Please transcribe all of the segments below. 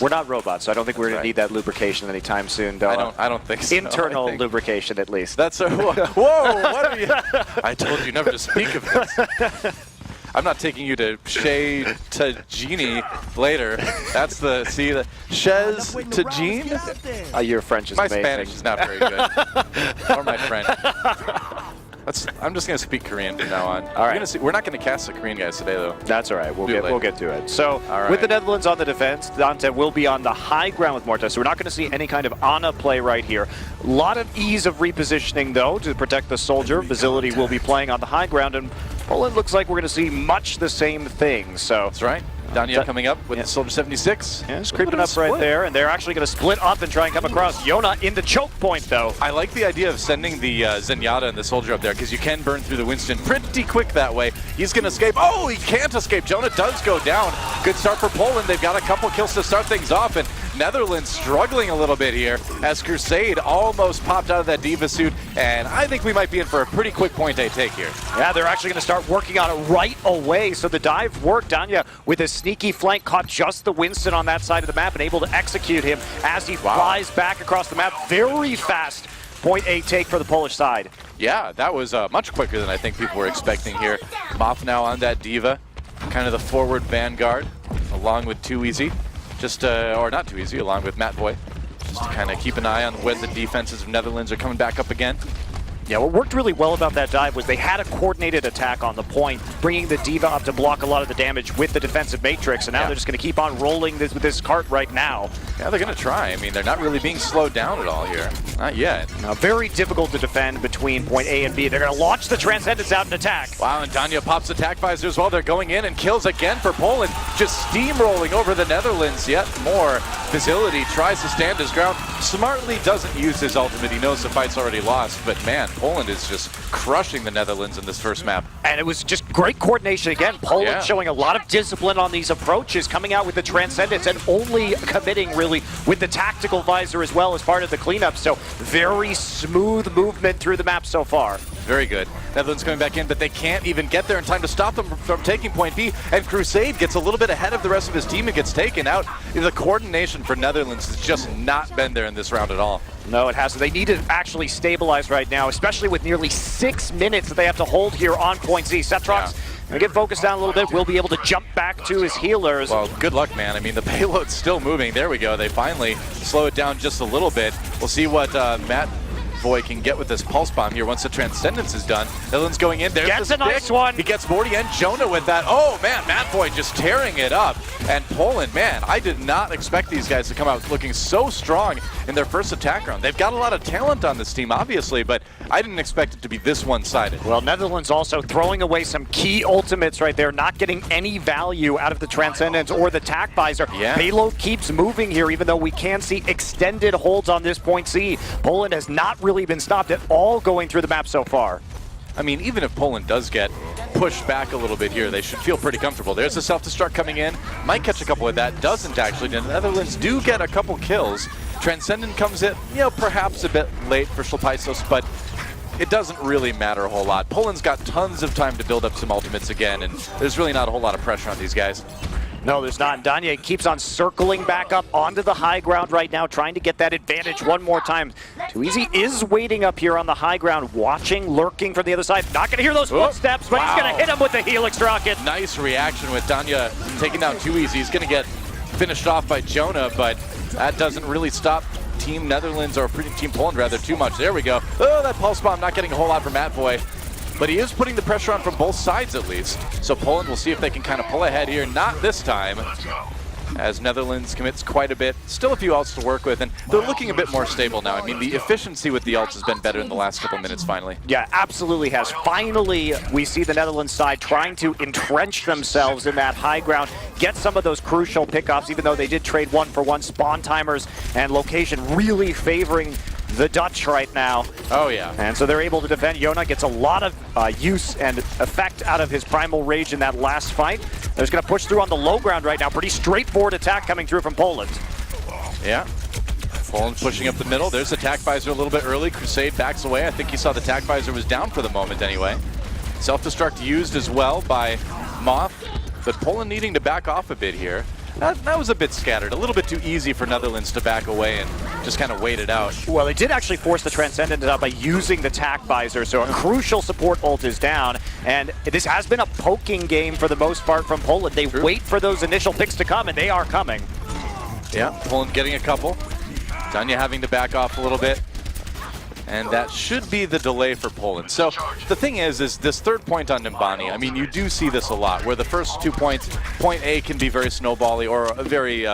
We're not robots, so I don't think we're going to need that lubrication anytime soon, though. I don't think so. Internal lubrication, at least. That's a whoa! What are you? I told you never to speak of this. I'm not taking you to Shay to Genie later. That's the Shez to Jean. Your French is amazing. My Spanish is not very good, or my French. I'm just going to speak Korean from now on. All right. We're not going to cast the Korean guys today, though. That's all right. We'll get to it. So right. With the Netherlands on the defense, Dante will be on the high ground with Morta. So we're not going to see any kind of Ana play right here. A lot of ease of repositioning, though, to protect the soldier. Facility will be playing on the high ground, and Poland looks like we're going to see much the same thing. So that's right. Danya coming up with the Soldier 76. Yeah, it's creeping up right there, and they're actually going to split up and try and come across. Yona in the choke point, though. I like the idea of sending the Zenyatta and the Soldier up there, because you can burn through the Winston pretty quick that way. He's going to escape. Oh, he can't escape. Jonah does go down. Good start for Poland. They've got a couple kills to start things off, and Netherlands struggling a little bit here as Crusade almost popped out of that Diva suit, and I think we might be in for a pretty quick point A take here. Yeah, they're actually going to start working on it right away. So the dive worked. Danya with a sneaky flank caught just the Winston on that side of the map and able to execute him as he flies back across the map. Very fast point A take for the Polish side. Yeah, that was much quicker than I think people were expecting here. Moth now on that Diva, kind of the forward vanguard, along with Too Easy. Or not Too Easy, along with Matt Boy. Just to kind of keep an eye on when the defenses of Netherlands are coming back up again. Yeah, what worked really well about that dive was they had a coordinated attack on the point, bringing the Diva up to block a lot of the damage with the defensive matrix, and now they're just going to keep on rolling this with this cart right now. Yeah, they're going to try. I mean, they're not really being slowed down at all here. Not yet. Now, very difficult to defend between point A and B. They're going to launch the Transcendence out and attack. Wow, and Danya pops attack visor as well. They're going in and kills again for Poland. Just steamrolling over the Netherlands yet more. Facility tries to stand his ground. Smartly doesn't use his ultimate. He knows the fight's already lost, but man, Poland is just crushing the Netherlands in this first map. And it was just great coordination again. Poland showing a lot of discipline on these approaches, coming out with the Transcendence and only committing really with the tactical visor as well as part of the cleanup. So very smooth movement through the map so far. Very good. Netherlands coming back in, but they can't even get there in time to stop them from taking point B. And Crusade gets a little bit ahead of the rest of his team and gets taken out. The coordination for Netherlands has just not been there in this round at all. No, it hasn't. They need to actually stabilize right now, especially with nearly 6 minutes that they have to hold here on point C. Setrox, gonna get focused down a little bit, will be able to jump back to his healers. Well, good luck, man. I mean, the payload's still moving. There we go. They finally slow it down just a little bit. We'll see what Matt Boy can get with this pulse bomb here once the Transcendence is done. Netherlands going in. There's Gets a nice one. He gets Morty and Jonah with that. Oh, man, Matt Boy just tearing it up. And Poland, man, I did not expect these guys to come out looking so strong in their first attack round. They've got a lot of talent on this team, obviously, but I didn't expect it to be this one-sided. Well, Netherlands also throwing away some key ultimates right there, not getting any value out of the Transcendence or the tac visor. Yeah. Payload keeps moving here, even though we can see extended holds on this point C. Poland has not really been stopped at all going through the map so far. I mean, even if Poland does get pushed back a little bit here, they should feel pretty comfortable. There's a self-destruct coming in. Might catch a couple of that. Doesn't actually. The Netherlands do get a couple kills. Transcendent comes in, perhaps a bit late for Schlepaisos, but it doesn't really matter a whole lot. Poland's got tons of time to build up some ultimates again, and there's really not a whole lot of pressure on these guys. No, there's not. Danye keeps on circling back up onto the high ground right now, trying to get that advantage one more time. Too Easy is waiting up here on the high ground, watching, lurking from the other side. Not going to hear those footsteps, but he's going to hit him with the Helix Rocket. Nice reaction with Danya taking down Too Easy. He's going to get finished off by Jonah, but that doesn't really stop Team Netherlands, or Team Poland rather, too much. There we go. Oh, that pulse bomb not getting a whole lot from Matt Boy. But he is putting the pressure on from both sides at least. So Poland will see if they can kind of pull ahead here. Not this time, as Netherlands commits quite a bit. Still a few ults to work with, and they're looking a bit more stable now. I mean, the efficiency with the ults has been better in the last couple minutes finally. Yeah, absolutely has. Finally, we see the Netherlands side trying to entrench themselves in that high ground, get some of those crucial pickoffs, even though they did trade 1-for-1 spawn timers, and location really favoring the Dutch right now. Oh, yeah. And so they're able to defend. Yona gets a lot of use and effect out of his Primal Rage in that last fight. They're just going to push through on the low ground right now. Pretty straightforward attack coming through from Poland. Yeah. Poland pushing up the middle. There's the tac visor a little bit early. Crusade backs away. I think he saw the tac visor was down for the moment anyway. Self-destruct used as well by Moth, but Poland needing to back off a bit here. that was a bit scattered. A little bit too easy for Netherlands to back away and just kind of wait it out. Well, they did actually force the Transcendent out by using the tack visor, so a crucial support ult is down. And this has been a poking game for the most part from Poland. They wait for those initial picks to come, and they are coming. Yeah, Poland getting a couple. Danya having to back off a little bit. And that should be the delay for Poland. So the thing is this third point on Nimbani, I mean, you do see this a lot, where the first 2 points, point A can be very snowbally or very,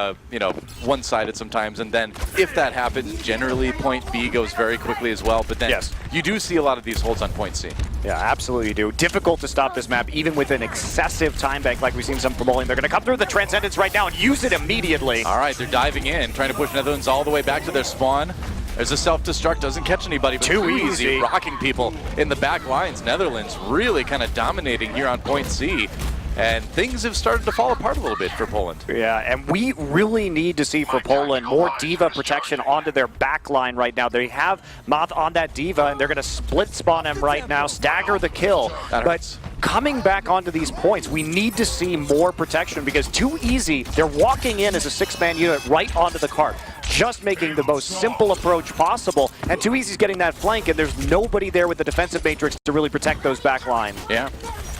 one-sided sometimes. And then if that happens, generally point B goes very quickly as well. But then you do see a lot of these holds on point C. Yeah, absolutely do. Difficult to stop this map, even with an excessive time bank like we've seen some from Poland. They're going to come through the Transcendence right now and use it immediately. All right, they're diving in, trying to push Netherlands all the way back to their spawn. There's a self-destruct, doesn't catch anybody, but too easy, rocking people in the back lines. Netherlands really kind of dominating here on point C. And things have started to fall apart a little bit for Poland. Yeah, and we really need to see for Poland more D.Va protection onto their back line right now. They have Moth on that D.Va, and they're going to split spawn him right now, stagger the kill. But coming back onto these points, we need to see more protection because too easy, they're walking in as a six-man unit right onto the cart, just making the most simple approach possible. And Too Easy's getting that flank, and there's nobody there with the defensive matrix to really protect those back line. Yeah.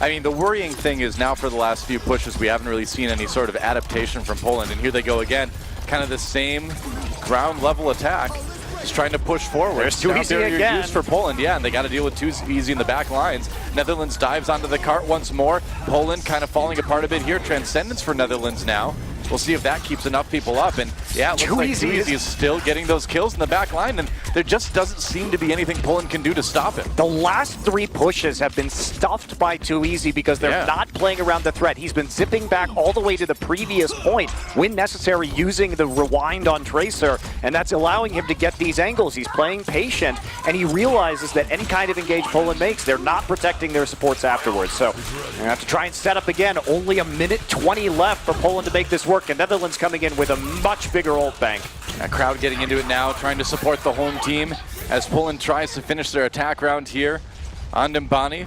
I mean, the worrying thing is now for the last few pushes, we haven't really seen any sort of adaptation from Poland. And here they go again, kind of the same ground level attack, just trying to push forward. There's Too Easy again. Used for Poland, yeah, and they got to deal with Too Easy in the back lines. Netherlands dives onto the cart once more. Poland kind of falling apart a bit here. Transcendence for Netherlands now. We'll see if that keeps enough people up. And yeah, it looks like Too Easy is still getting those kills in the back line, and there just doesn't seem to be anything Poland can do to stop him. The last 3 pushes have been stuffed by Too Easy because they're not playing around the threat. He's been zipping back all the way to the previous point, when necessary, using the rewind on Tracer, and that's allowing him to get these angles. He's playing patient, and he realizes that any kind of engage Poland makes, they're not protecting their supports afterwards. So they're gonna have to try and set up again. Only 1:20 left for Poland to make this work. And Netherlands coming in with a much bigger ult bank. A crowd getting into it now, trying to support the home team as Poland tries to finish their attack round here on Nimbani.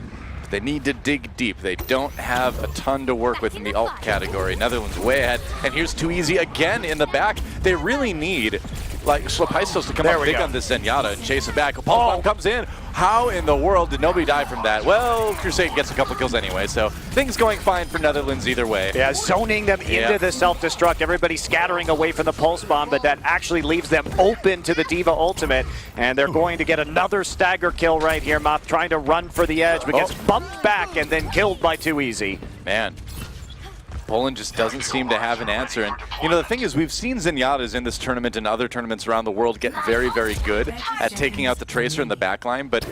They need to dig deep. They don't have a ton to work with in the ult category. Netherlands way ahead. And here's Too Easy again in the back. They really need like Schlepaistos to come up big on this Zenyatta and chase it back. Pulse Bomb comes in. How in the world did nobody die from that? Well, Crusade gets a couple kills anyway, so things going fine for Netherlands either way. Yeah, zoning them into the self-destruct. Everybody scattering away from the Pulse Bomb, but that actually leaves them open to the D.Va ultimate, and they're going to get another stagger kill right here. Moth trying to run for the edge, but gets bumped back and then killed by Too Easy. Man. Poland just doesn't seem to have an answer. And, you know, the thing is, we've seen Zenyatas in this tournament and other tournaments around the world get very, very good at taking out the Tracer in the backline. But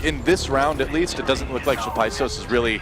in this round, at least, it doesn't look like Schlepaistos is really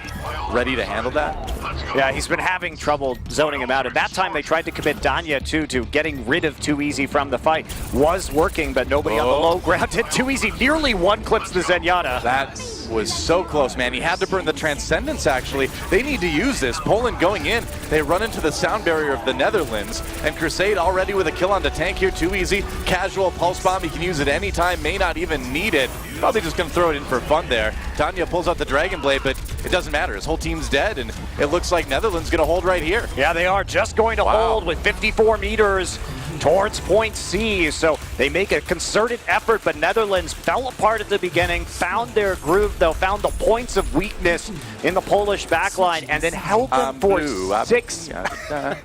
ready to handle that. Yeah, he's been having trouble zoning him out. At that time, they tried to commit Danya, too, to getting rid of Too Easy from the fight. Was working, but nobody on the low ground did. Too Easy nearly one-clips the Zenyatta. That was so close, man. He had to burn the Transcendence, actually. They need to use this. Poland going in. They run into the sound barrier of the Netherlands, and Crusade already with a kill on the tank here. Too Easy. Casual Pulse Bomb. He can use it anytime. May not even need it. Probably just going to throw it in for fun there. Danya pulls out the Dragon Blade, but it doesn't matter. His whole team's dead, and it looks like Netherlands going to hold right here. Yeah, they are just going to hold with 54 meters towards point C. So they make a concerted effort, but Netherlands fell apart at the beginning, found their groove, though, found the points of weakness in the Polish backline, and then held them for 6. I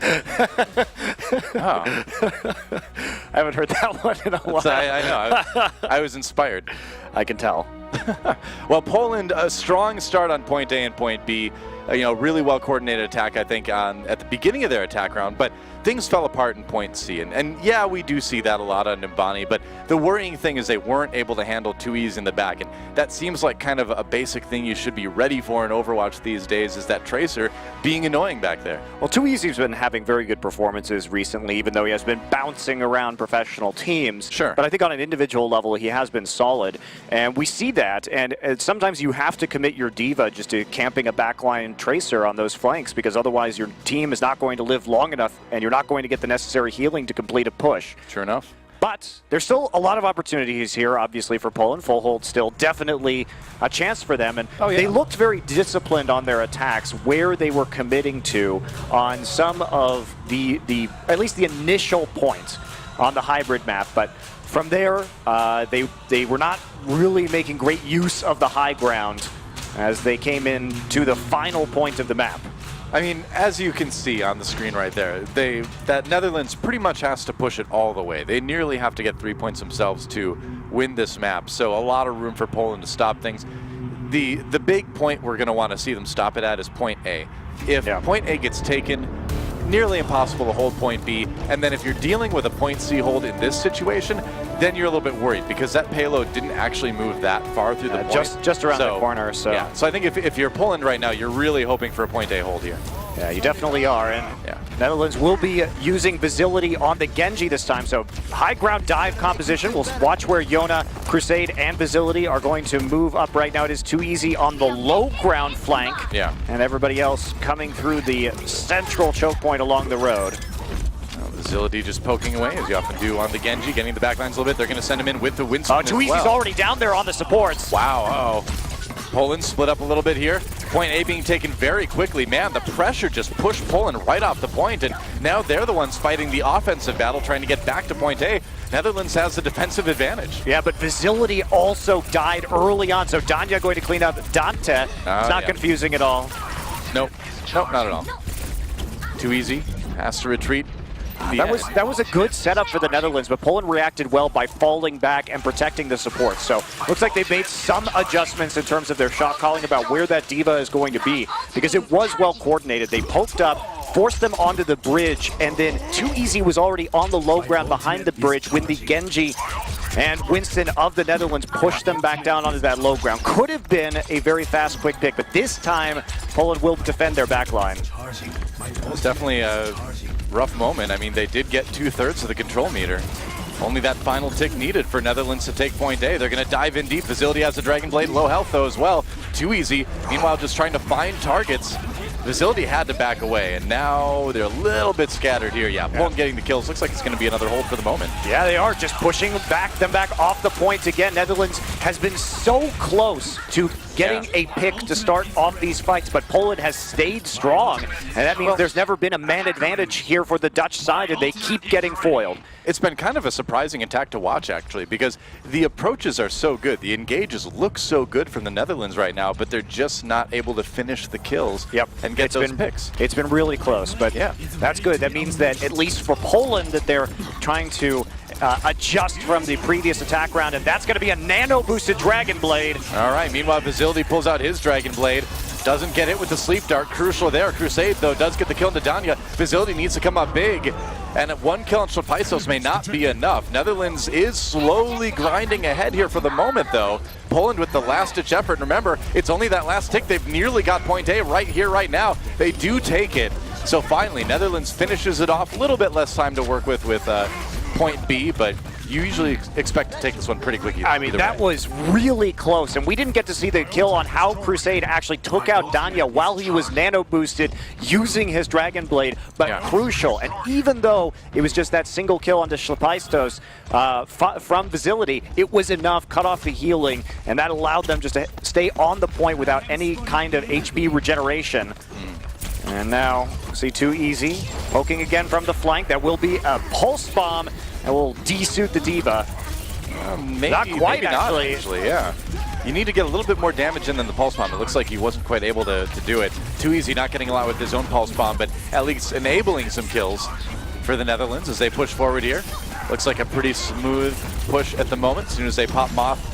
haven't heard that one in a while. I know. I was inspired. I can tell. Well, Poland, a strong start on point A and point B. Really well coordinated attack, I think, at the beginning of their attack round, but things fell apart in point C. And yeah, we do see that a lot on Nimbani, but the worrying thing is they weren't able to handle Too Easy in the back. And that seems like kind of a basic thing you should be ready for in Overwatch these days, is that Tracer being annoying back there. Well, Too Easy's been having very good performances recently, even though he has been bouncing around professional teams. Sure. But I think on an individual level, he has been solid. And we see that, and sometimes you have to commit your D.Va just to camping a backline Tracer on those flanks, because otherwise your team is not going to live long enough, and you're not going to get the necessary healing to complete a push. Sure enough. But there's still a lot of opportunities here, obviously, for Poland. Full hold still definitely a chance for them. And they looked very disciplined on their attacks, where they were committing to on some of the at least the initial points on the hybrid map. But from there, they were not really making great use of the high ground as they came in to the final point of the map. I mean, as you can see on the screen right there, that Netherlands pretty much has to push it all the way. They nearly have to get 3 points themselves to win this map, so a lot of room for Poland to stop things. The big point we're going to want to see them stop it at is point A. If point A gets taken, nearly impossible to hold point B, and then if you're dealing with a point C hold in this situation, then you're a little bit worried because that payload didn't actually move that far through the point. Just around the corner. So yeah, so I think if you're Poland right now, you're really hoping for a point A hold here. Yeah, you definitely are. And Netherlands will be using Facility on the Genji this time. So high ground dive composition. We'll watch where Yona, Crusade, and Facility are going to move up right now. It is too easy on the low ground flank. Yeah. And everybody else coming through the central choke point along the road. Facility just poking away, as you often do on the Genji, getting the backlines a little bit. They're going to send him in with the Winston Too Easy's already down there on the supports. Wow, Poland split up a little bit here. Point A being taken very quickly. Man, the pressure just pushed Poland right off the point, and now they're the ones fighting the offensive battle, trying to get back to point A. Netherlands has the defensive advantage. Yeah, but Facility also died early on, so Danya going to clean up Dante. It's not confusing at all. Nope, not at all. Too easy, has to retreat. That was a good setup for the Netherlands, but Poland reacted well by falling back and protecting the support. So looks like they've made some adjustments in terms of their shot calling about where that diva is going to be, because it was well coordinated. They poked up, forced them onto the bridge, and then Too Easy was already on the low ground behind the bridge when the Genji and Winston of the Netherlands pushed them back down onto that low ground. Could have been a very fast, quick pick, but this time Poland will defend their backline. It was definitely a rough moment. I mean, they did get 2/3 of the control meter. Only that final tick needed for Netherlands to take point A. They're going to dive in deep. Facility has the Dragon Blade, low health though as well. Too Easy, meanwhile, just trying to find targets. Facility had to back away, and now they're a little bit scattered here. Yeah, Poland getting the kills. Looks like it's going to be another hold for the moment. Yeah, they are just pushing them back off the points again. Netherlands has been so close to getting a pick to start off these fights, but Poland has stayed strong, and that means there's never been a man advantage here for the Dutch side, and they keep getting foiled. It's been kind of a surprising attack to watch, actually, because the approaches are so good. The engages look so good from the Netherlands right now, but they're just not able to finish the kills and get those picks. It's been really close, but that's good. That means that at least for Poland, that they're trying to adjust from the previous attack round, and that's going to be a nano-boosted Dragon Blade. All right, meanwhile, Facility pulls out his Dragon Blade. Doesn't get it with the Sleep Dart. Crucial there. Crusade, though, does get the kill into Danya. Facility needs to come up big. And one kill on Shlepaisos may not be enough. Netherlands is slowly grinding ahead here for the moment, though. Poland with the last-ditch effort. Remember, it's only that last tick. They've nearly got point A right here, right now. They do take it. So finally, Netherlands finishes it off. A little bit less time to work with point B, but you usually expect to take this one pretty quickly. I mean, that was really close, and we didn't get to see the kill on how Crusade actually took out Danya while he was nano-boosted using his Dragon Blade, but crucial. And even though it was just that single kill onto Shlepaisos from Facility, it was enough, cut off the healing, and that allowed them just to stay on the point without any kind of HP regeneration. And now, see Too Easy poking again from the flank. That will be a pulse bomb that will de-suit the diva. Not quite, maybe actually, yeah. You need to get a little bit more damage in than the pulse bomb. It looks like he wasn't quite able to do it. Too Easy not getting a lot with his own pulse bomb, but at least enabling some kills for the Netherlands as they push forward here. Looks like a pretty smooth push at the moment. As soon as they pop Moth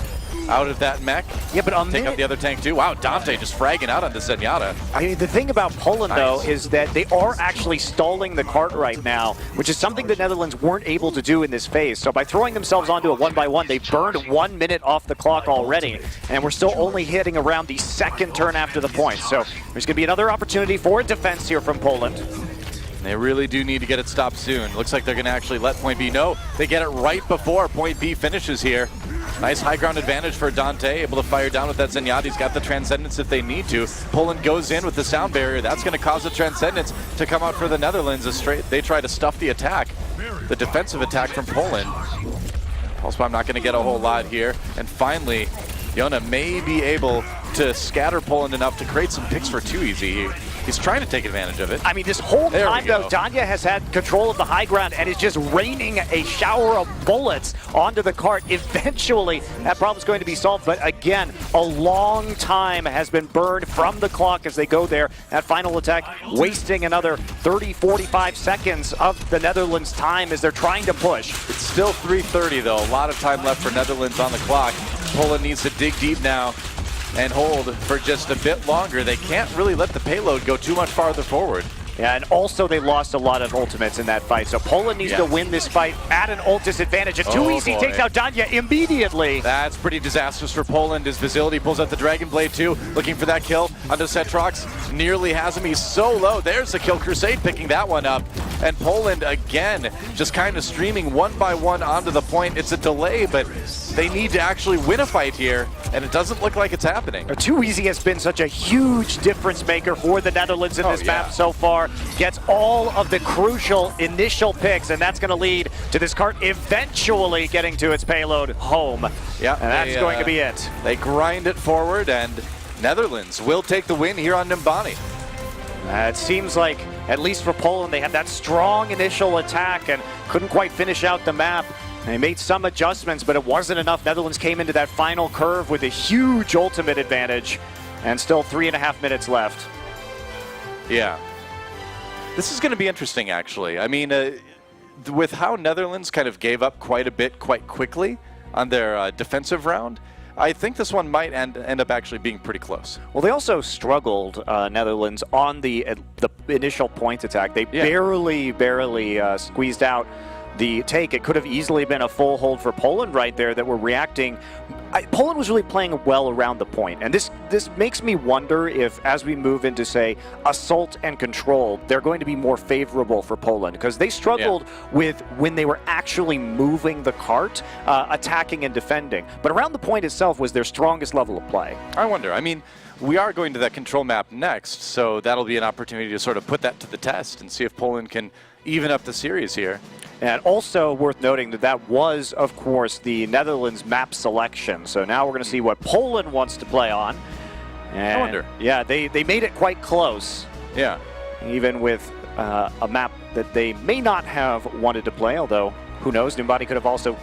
out of that mech. Yeah, but take out the other tank too. Wow, Dante just fragging out on the Zenyatta. I mean, the thing about Poland, though, is that they are actually stalling the cart right now, which is something the Netherlands weren't able to do in this phase. So by throwing themselves onto a 1-by-1, they burned 1 minute off the clock already, and we're still only hitting around the second turn after the point. So there's going to be another opportunity for a defense here from Poland. They really do need to get it stopped soon. Looks like they're going to actually let point B. No, they get it right before point B finishes here. Nice high ground advantage for Dante, able to fire down with that Zenyatta. He's got the Transcendence if they need to. Poland goes in with the sound barrier. That's going to cause the Transcendence to come out for the Netherlands. They try to stuff the attack. the defensive attack from Poland. Also, I'm not going to get a whole lot here. And finally, Yona may be able to scatter Poland enough to create some picks for 2easy. He's trying to take advantage of it. I mean, this whole time, though, Danya has had control of the high ground and is just raining a shower of bullets onto the cart. Eventually, that problem's going to be solved. But again, a long time has been burned from the clock as they go there. That final attack wasting another 30, 45 seconds of the Netherlands' time as they're trying to push. It's still 3:30, though. A lot of time left for Netherlands on the clock. Poland needs to dig deep now and hold for just a bit longer. They can't really let the payload go too much farther forward. Yeah, and also they lost a lot of ultimates in that fight, so Poland needs to win this fight at an ult disadvantage. And 2easy takes out Danya immediately. That's pretty disastrous for Poland as Vizility pulls out the Dragon Blade too, looking for that kill onto Cetrox. Nearly has him, he's so low. There's the kill. Crusade picking that one up. And Poland, again, just kind of streaming one by one onto the point. It's a delay, but they need to actually win a fight here, and it doesn't look like it's happening. 2easy has been such a huge difference maker for the Netherlands in this map so far. Gets all of the crucial initial picks, and that's going to lead to this cart eventually getting to its payload home. Yeah, and that's going to be it. They grind it forward, and Netherlands will take the win here on Nimbani. It seems like, at least for Poland, they had that strong initial attack and couldn't quite finish out the map. They made some adjustments, but it wasn't enough. Netherlands came into that final curve with a huge ultimate advantage, and still 3.5 minutes left. Yeah. This is going to be interesting, actually. I mean, with how Netherlands kind of gave up quite a bit quite quickly on their defensive round, I think this one might end up actually being pretty close. Well, they also struggled, Netherlands, on the initial point attack. They barely squeezed out the take. It could have easily been a full hold for Poland right there that were reacting. Poland was really playing well around the point, and this makes me wonder if, as we move into, say, assault and control, they're going to be more favorable for Poland, because they struggled with when they were actually moving the cart, attacking and defending. But around the point itself was their strongest level of play. I wonder. I mean, we are going to that control map next, so that'll be an opportunity to sort of put that to the test and see if Poland can even up the series here. And also worth noting that that was, of course, the Netherlands map selection. So now we're going to see what Poland wants to play on. And I wonder. Yeah, they made it quite close. Yeah. Even with a map that they may not have wanted to play, although who knows, Nimbani could have also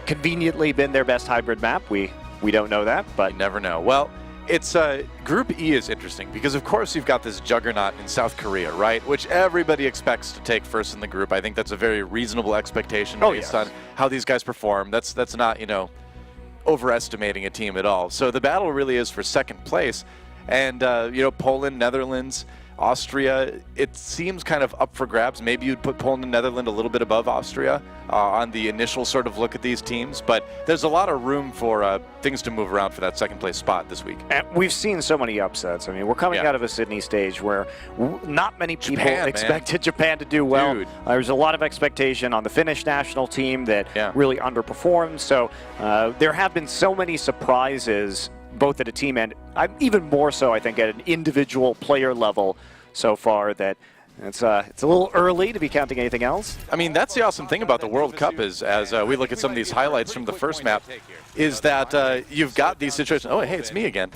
conveniently been their best hybrid map. We don't know that, but you never know. Well, it's Group E is interesting because, of course, you've got this juggernaut in South Korea, right? Which everybody expects to take first in the group. I think that's a very reasonable expectation based on how these guys perform. That's not, overestimating a team at all. So the battle really is for second place. And, Poland, Netherlands, Austria, it seems kind of up for grabs. Maybe you'd put Poland and Netherlands a little bit above Austria on the initial sort of look at these teams, but there's a lot of room for things to move around for that second place spot this week. And we've seen so many upsets. I mean, we're coming out of a Sydney stage where not many people expected Japan to do well. Dude. There's a lot of expectation on the Finnish national team that really underperformed. So there have been so many surprises, both at a team and even more so, I think, at an individual player level so far, that it's a little early to be counting anything else. I mean, that's the awesome thing about the World Cup is, as we look at some of these highlights from the first map, is that you've got these situations. Oh, hey, it's me again.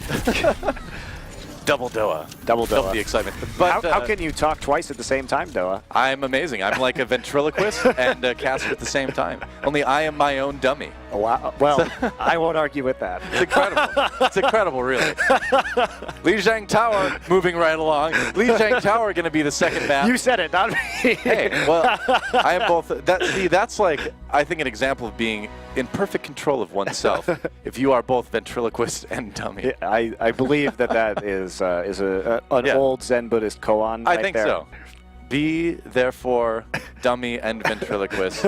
Double Doa. Double the excitement. But how can you talk twice at the same time, Doa? I'm amazing. I'm like a ventriloquist and a caster at the same time. Only I am my own dummy. Wow. Well, I won't argue with that. It's incredible. It's incredible, really. Lijiang Tower moving right along. Lijiang Tower going to be the second map. You said it, not me. Hey, well, I am both. That's like, I think, an example of being in perfect control of oneself. If you are both ventriloquist and dummy. I believe that is an old Zen Buddhist koan. I think so. Be therefore dummy and ventriloquist.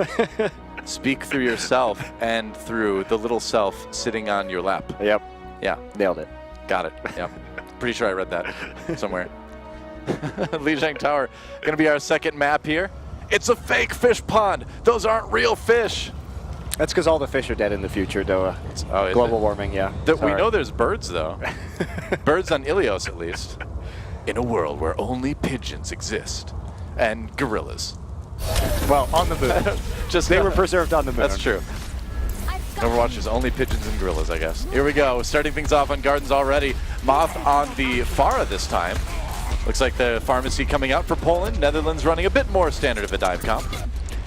Speak through yourself and through the little self sitting on your lap. Yep. Yeah. Nailed it. Got it. Yep. Pretty sure I read that somewhere. Lijiang Tower going to be our second map here. It's a fake fish pond. Those aren't real fish. That's because all the fish are dead in the future, Doa. Global warming, yeah. We know there's birds, though. Birds on Ilios, at least. In a world where only pigeons exist. And gorillas. Well, on the moon. Just They were preserved on the moon. That's true. Overwatch is only pigeons and gorillas, I guess. Here we go, starting things off on Gardens already. Moth on the Pharah this time. Looks like the pharmacy coming out for Poland. Netherlands running a bit more standard of a dive comp.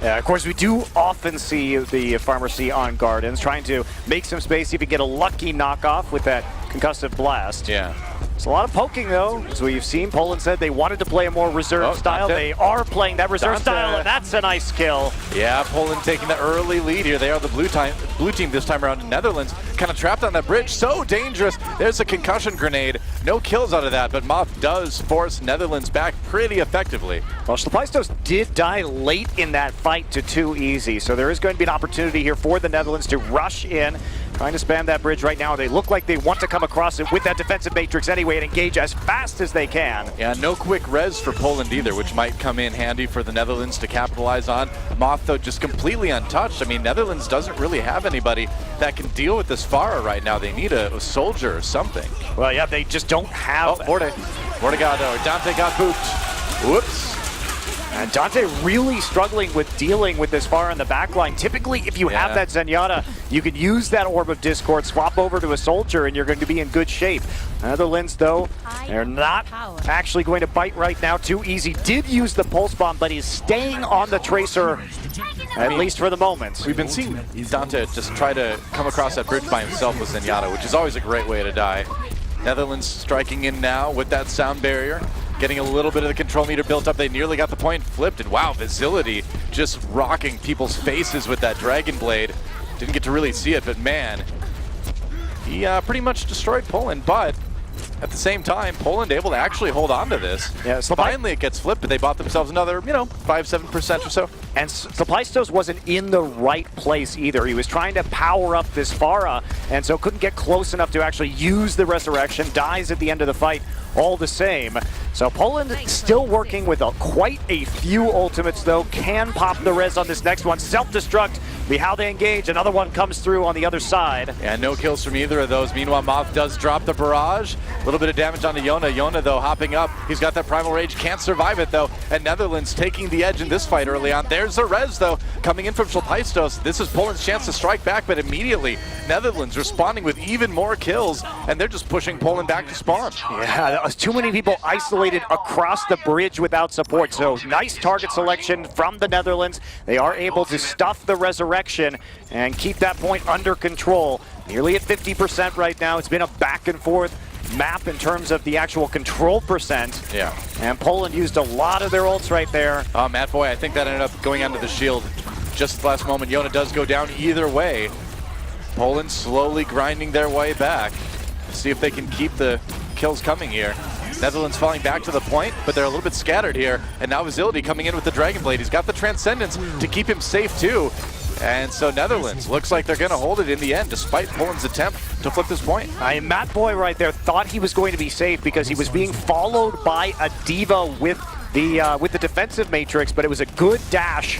Yeah, of course, we do often see the pharmacy on Gardens, trying to make some space, see if you get a lucky knockoff with that concussive blast. Yeah. It's a lot of poking, though. As we've seen, Poland said they wanted to play a more reserved style. Dante. They are playing that reserved style, and that's a nice kill. Yeah, Poland taking the early lead here. They are the blue team this time around. Netherlands kind of trapped on that bridge. So dangerous. There's a concussion grenade. No kills out of that, but Moth does force Netherlands back pretty effectively. Well, Schlepaistos did die late in that fight to 2 easy, so there is going to be an opportunity here for the Netherlands to rush in, trying to spam that bridge right now. They look like they want to come across it with that defensive matrix anyway and engage as fast as they can. Yeah, no quick res for Poland either, which might come in handy for the Netherlands to capitalize on. Moth, though, just completely untouched. I mean, Netherlands doesn't really have anybody that can deal with this Pharah right now. They need a soldier or something. Well, yeah, they just don't have... Oh, Mortigado. Dante got booped. Whoops. And Dante really struggling with dealing with this Pharah in the backline. Typically, if you have that Zenyatta, you could use that Orb of Discord, swap over to a soldier, and you're going to be in good shape. Netherlands, though, they're not actually going to bite right now. 2 easy. Did use the Pulse Bomb, but he's staying on the Tracer, at least for the moment. We've been seeing Dante just try to come across that bridge by himself with Zenyatta, which is always a great way to die. Netherlands striking in now with that sound barrier. Getting a little bit of the control meter built up. They nearly got the point flipped, and wow, Facility just rocking people's faces with that Dragon Blade. Didn't get to really see it, but man, he pretty much destroyed Poland, but at the same time, Poland able to actually hold on to this. Yeah, finally it gets flipped, but they bought themselves another, 5-7% or so. And Schlepaistos wasn't in the right place either. He was trying to power up this Pharah, and so couldn't get close enough to actually use the resurrection. Dies at the end of the fight all the same. So Poland still working with quite a few ultimates, though. Can pop the res on this next one. Self-destruct, be how they engage. Another one comes through on the other side. Yeah, no kills from either of those. Meanwhile, Moth does drop the barrage. A little bit of damage onto Yona. Yona, though, hopping up. He's got that Primal Rage, can't survive it, though. And Netherlands taking the edge in this fight early on. There's the res, though, coming in from Schlepaistos. This is Poland's chance to strike back, but immediately Netherlands responding with even more kills, and they're just pushing Poland back to spawn. Yeah, that was too many people isolated across the bridge without support. So nice target selection from the Netherlands. They are able to stuff the resurrection and keep that point under control. Nearly at 50% right now. It's been a back and forth map in terms of the actual control percent. Yeah. And Poland used a lot of their ults right there. Oh, Matt Boy, I think that ended up going onto the shield just at the last moment. Yona does go down either way. Poland slowly grinding their way back. See if they can keep the kills coming here. Netherlands falling back to the point, but they're a little bit scattered here. And now Facility coming in with the Dragon Blade. He's got the Transcendence to keep him safe too. And so Netherlands looks like they're going to hold it in the end, despite Poland's attempt to flip this point. Matt Boy right there thought he was going to be safe because he was being followed by a Diva with the defensive matrix, but it was a good dash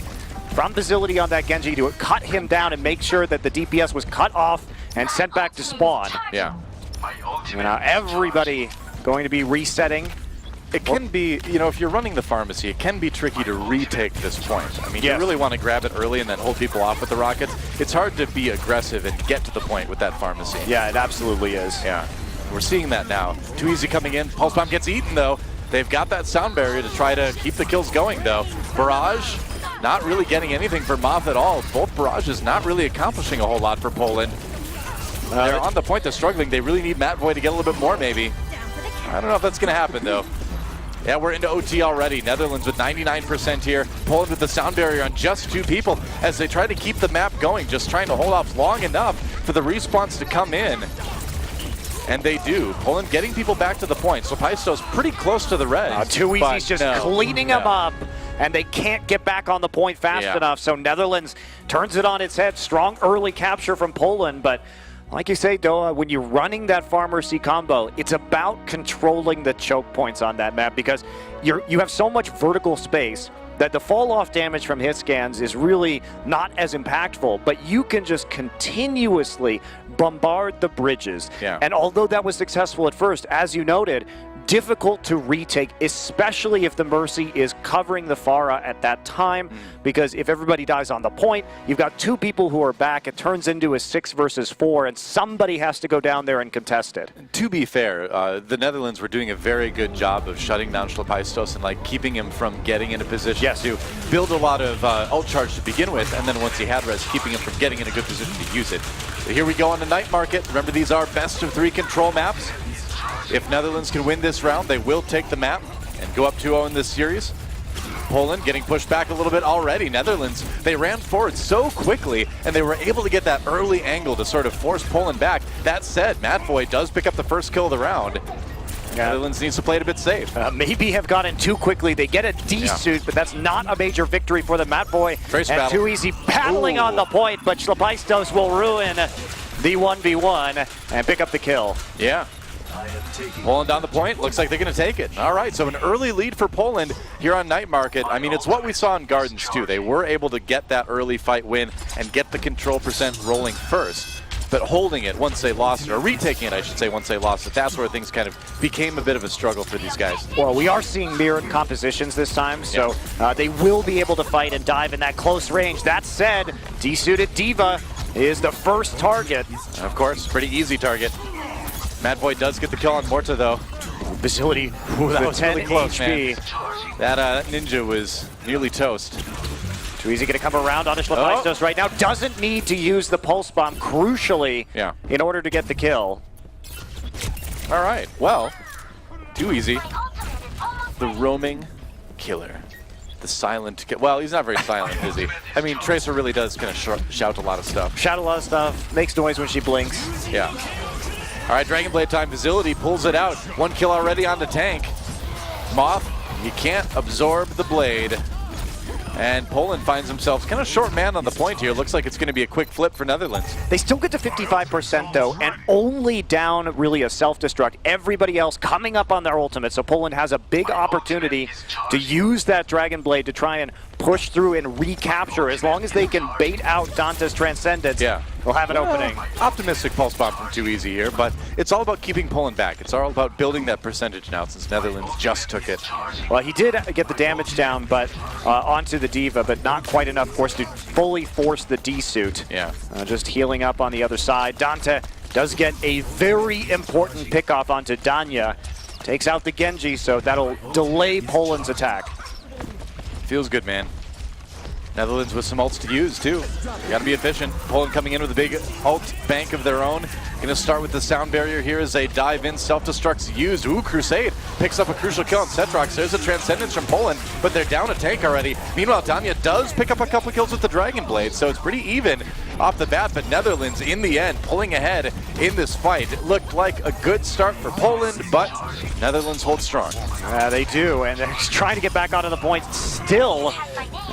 from Facility on that Genji to cut him down and make sure that the DPS was cut off and sent back to spawn. Yeah. And now everybody going to be resetting. It can be, if you're running the pharmacy, it can be tricky to retake this point. I mean, you really want to grab it early and then hold people off with the rockets. It's hard to be aggressive and get to the point with that pharmacy. Yeah, it absolutely is. Yeah, we're seeing that now. Too easy coming in. Pulse Bomb gets eaten, though. They've got that sound barrier to try to keep the kills going, though. Barrage, not really getting anything for Moth at all. Both barrages not really accomplishing a whole lot for Poland. They're on the point, they're struggling. They really need Matt Boy to get a little bit more, maybe. I don't know if that's going to happen, though. Yeah, we're into OT already. Netherlands with 99% here. Poland with the sound barrier on just 2 people as they try to keep the map going, just trying to hold off long enough for the respawns to come in. And they do. Poland getting people back to the point. So Paisto's pretty close to the res. Too easy's just cleaning them up, and they can't get back on the point fast enough. So Netherlands turns it on its head. Strong early capture from Poland, but like you say, Doa, when you're running that pharmacy combo, it's about controlling the choke points on that map because you have so much vertical space that the fall-off damage from hit scans is really not as impactful, but you can just continuously bombard the bridges. Yeah. And although that was successful at first, as you noted, difficult to retake, especially if the Mercy is covering the Pharah at that time, because if everybody dies on the point, you've got 2 people who are back, it turns into a 6 versus 4, and somebody has to go down there and contest it. To be fair, the Netherlands were doing a very good job of shutting down Schlepaistos and like keeping him from getting in a position to build a lot of ult charge to begin with, and then once he had res, keeping him from getting in a good position to use it. So here we go on the Night Market. Remember, these are best of 3 control maps. If Netherlands can win this round, they will take the map and go up 2-0 in this series. Poland getting pushed back a little bit already. Netherlands, they ran forward so quickly, and they were able to get that early angle to sort of force Poland back. That said, Madboy does pick up the first kill of the round. Netherlands needs to play it a bit safe. Maybe have gotten too quickly. They get a D-suit, but that's not a major victory for the Madboy. And Too Easy battling on the point, but Schlepaistos will ruin the 1v1 and pick up the kill. Yeah. Poland on the point. Looks like they're going to take it. All right, so an early lead for Poland here on Night Market. I mean, it's what we saw in Gardens, too. They were able to get that early fight win and get the control percent rolling first. But holding it once they lost it, or retaking it, I should say, once they lost it, that's where things kind of became a bit of a struggle for these guys. Well, we are seeing mirrored compositions this time, so they will be able to fight and dive in that close range. That said, D-suited D.Va is the first target. Of course, pretty easy target. Madboy does get the kill on Morta, though. Facility, that was really close, HP. Man. That ninja was nearly toast. Too Easy going to come around on Schlepaistos right now. Doesn't need to use the pulse bomb, crucially, in order to get the kill. All right, well, Too Easy. The roaming killer. The silent kill. Well, he's not very silent, is he? I mean, Tracer really does kind of shout a lot of stuff. Shout a lot of stuff, makes noise when she blinks. Yeah. All right, Dragon Blade time. Facility pulls it out. 1 kill already on the tank. Moth, you can't absorb the blade. And Poland finds themselves kind of short man on the point here. Looks like it's going to be a quick flip for Netherlands. They still get to 55% though, and only down really a self-destruct. Everybody else coming up on their ultimate, so Poland has a big opportunity to use that Dragon Blade to try and push through and recapture. As long as they can bait out Dante's Transcendence, we'll have an opening. Optimistic pulse bomb from Too Easy here, but it's all about keeping Poland back. It's all about building that percentage now since Netherlands just took it. Well, he did get the damage down, but onto the D.Va, but not quite enough, of course, to fully force the D-suit. Yeah. Just healing up on the other side. Dante does get a very important pickoff onto Danya. Takes out the Genji, so that'll delay Poland's attack. Feels good, man. Netherlands with some ults to use, too. Got to be efficient. Poland coming in with a big ult bank of their own. Going to start with the sound barrier here as they dive in. Self-destruct's used. Ooh, Crusade picks up a crucial kill on Cetrox. There's a Transcendence from Poland, but they're down a tank already. Meanwhile, Danya does pick up a couple kills with the Dragon Blade, so it's pretty even off the bat, but Netherlands, in the end, pulling ahead in this fight. It looked like a good start for Poland, but Netherlands hold strong. They do, and they're trying to get back onto the point, still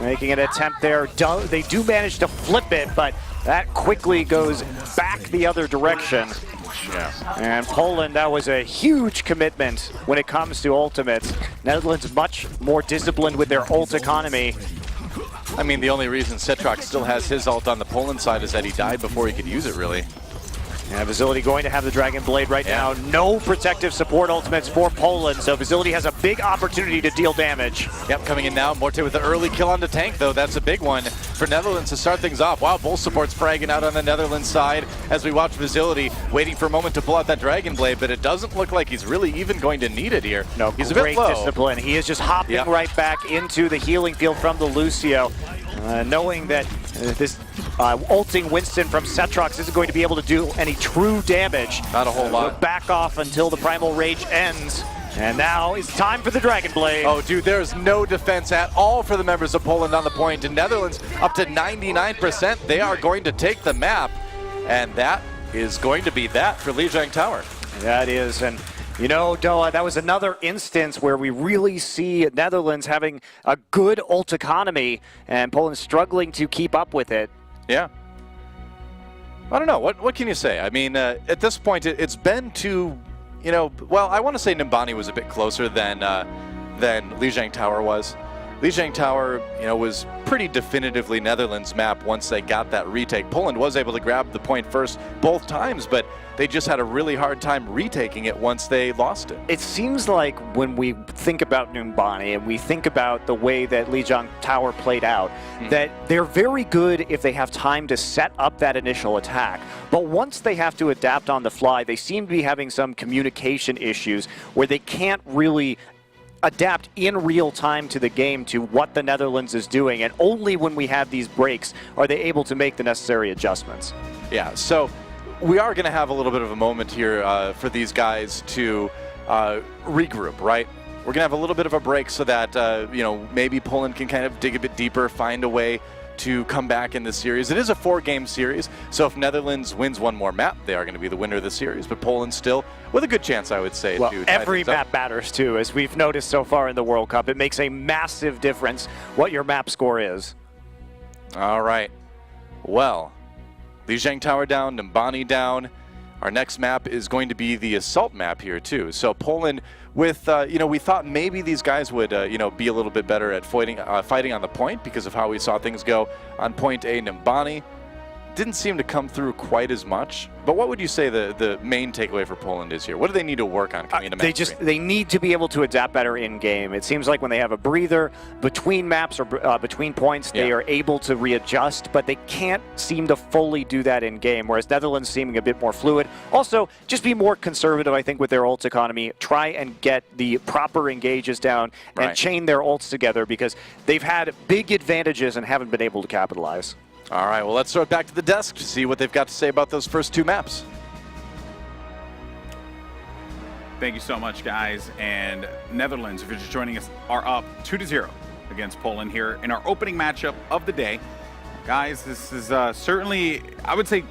making an attempt there. They do manage to flip it, but that quickly goes back the other direction. And Poland, that was a huge commitment when it comes to ultimates. Netherlands much more disciplined with their ult economy. I mean, the only reason Cetrox still has his ult on the Poland side is that he died before he could use it, really. Yeah, Facility going to have the Dragon Blade right now. No protective support ultimates for Poland, so Facility has a big opportunity to deal damage. Yep, coming in now. Morte with the early kill on the tank, though. That's a big one for Netherlands to start things off. Wow, both supports fragging out on the Netherlands side as we watch Facility waiting for a moment to pull out that Dragon Blade, but it doesn't look like he's really even going to need it here. No, he's a bit low. Discipline. He is just hopping right back into the healing field from the Lucio. Knowing that this ulting Winston from Cetrox isn't going to be able to do any true damage. Not a whole lot. Back off until the Primal Rage ends. And now it's time for the Dragon Blade. Oh, dude, there's no defense at all for the members of Poland on the point. And Netherlands up to 99%. They are going to take the map. And that is going to be that for Lijiang Tower. That is. And you know, Doa, that was another instance where we really see Netherlands having a good ult economy and Poland struggling to keep up with it. Yeah. I don't know. What can you say? I mean, at this point, it's been too, well, I want to say Nimbani was a bit closer than Lijiang Tower was. Lijiang Tower, was pretty definitively Netherlands' map once they got that retake. Poland was able to grab the point first both times, but they just had a really hard time retaking it once they lost it. It seems like when we think about Numbani and we think about the way that Lijiang Tower played out, that they're very good if they have time to set up that initial attack. But once they have to adapt on the fly, they seem to be having some communication issues where they can't really adapt in real time to the game to what the Netherlands is doing, and only when we have these breaks are they able to make the necessary adjustments. Yeah, so we are going to have a little bit of a moment here for these guys to regroup, right? We're going to have a little bit of a break so that, maybe Poland can kind of dig a bit deeper, find a way to come back in the series. It is a 4-game series, so if Netherlands wins one more map, they are going to be the winner of the series, but Poland still with a good chance, I would say. Well, every map matters too, as we've noticed so far in the World Cup. It makes a massive difference what your map score is. All right. Well, Lijiang Tower down, Numbani down. Our next map is going to be the assault map here too. So Poland with, we thought maybe these guys would, be a little bit better at fighting on the point because of how we saw things go on point A. Numbani didn't seem to come through quite as much. But what would you say the main takeaway for Poland is here? What do they need to work on coming into match three? They need to be able to adapt better in game. It seems like when they have a breather between maps or between points, they are able to readjust, but they can't seem to fully do that in game, whereas Netherlands seeming a bit more fluid. Also, just be more conservative, I think, with their ult economy. Try and get the proper engages down and chain their ults together, because they've had big advantages and haven't been able to capitalize. All right, well, let's throw it back to the desk to see what they've got to say about those first 2 maps. Thank you so much, guys. And Netherlands, if you're just joining us, are up 2-0 against Poland here in our opening matchup of the day. Guys, this is certainly, I would say,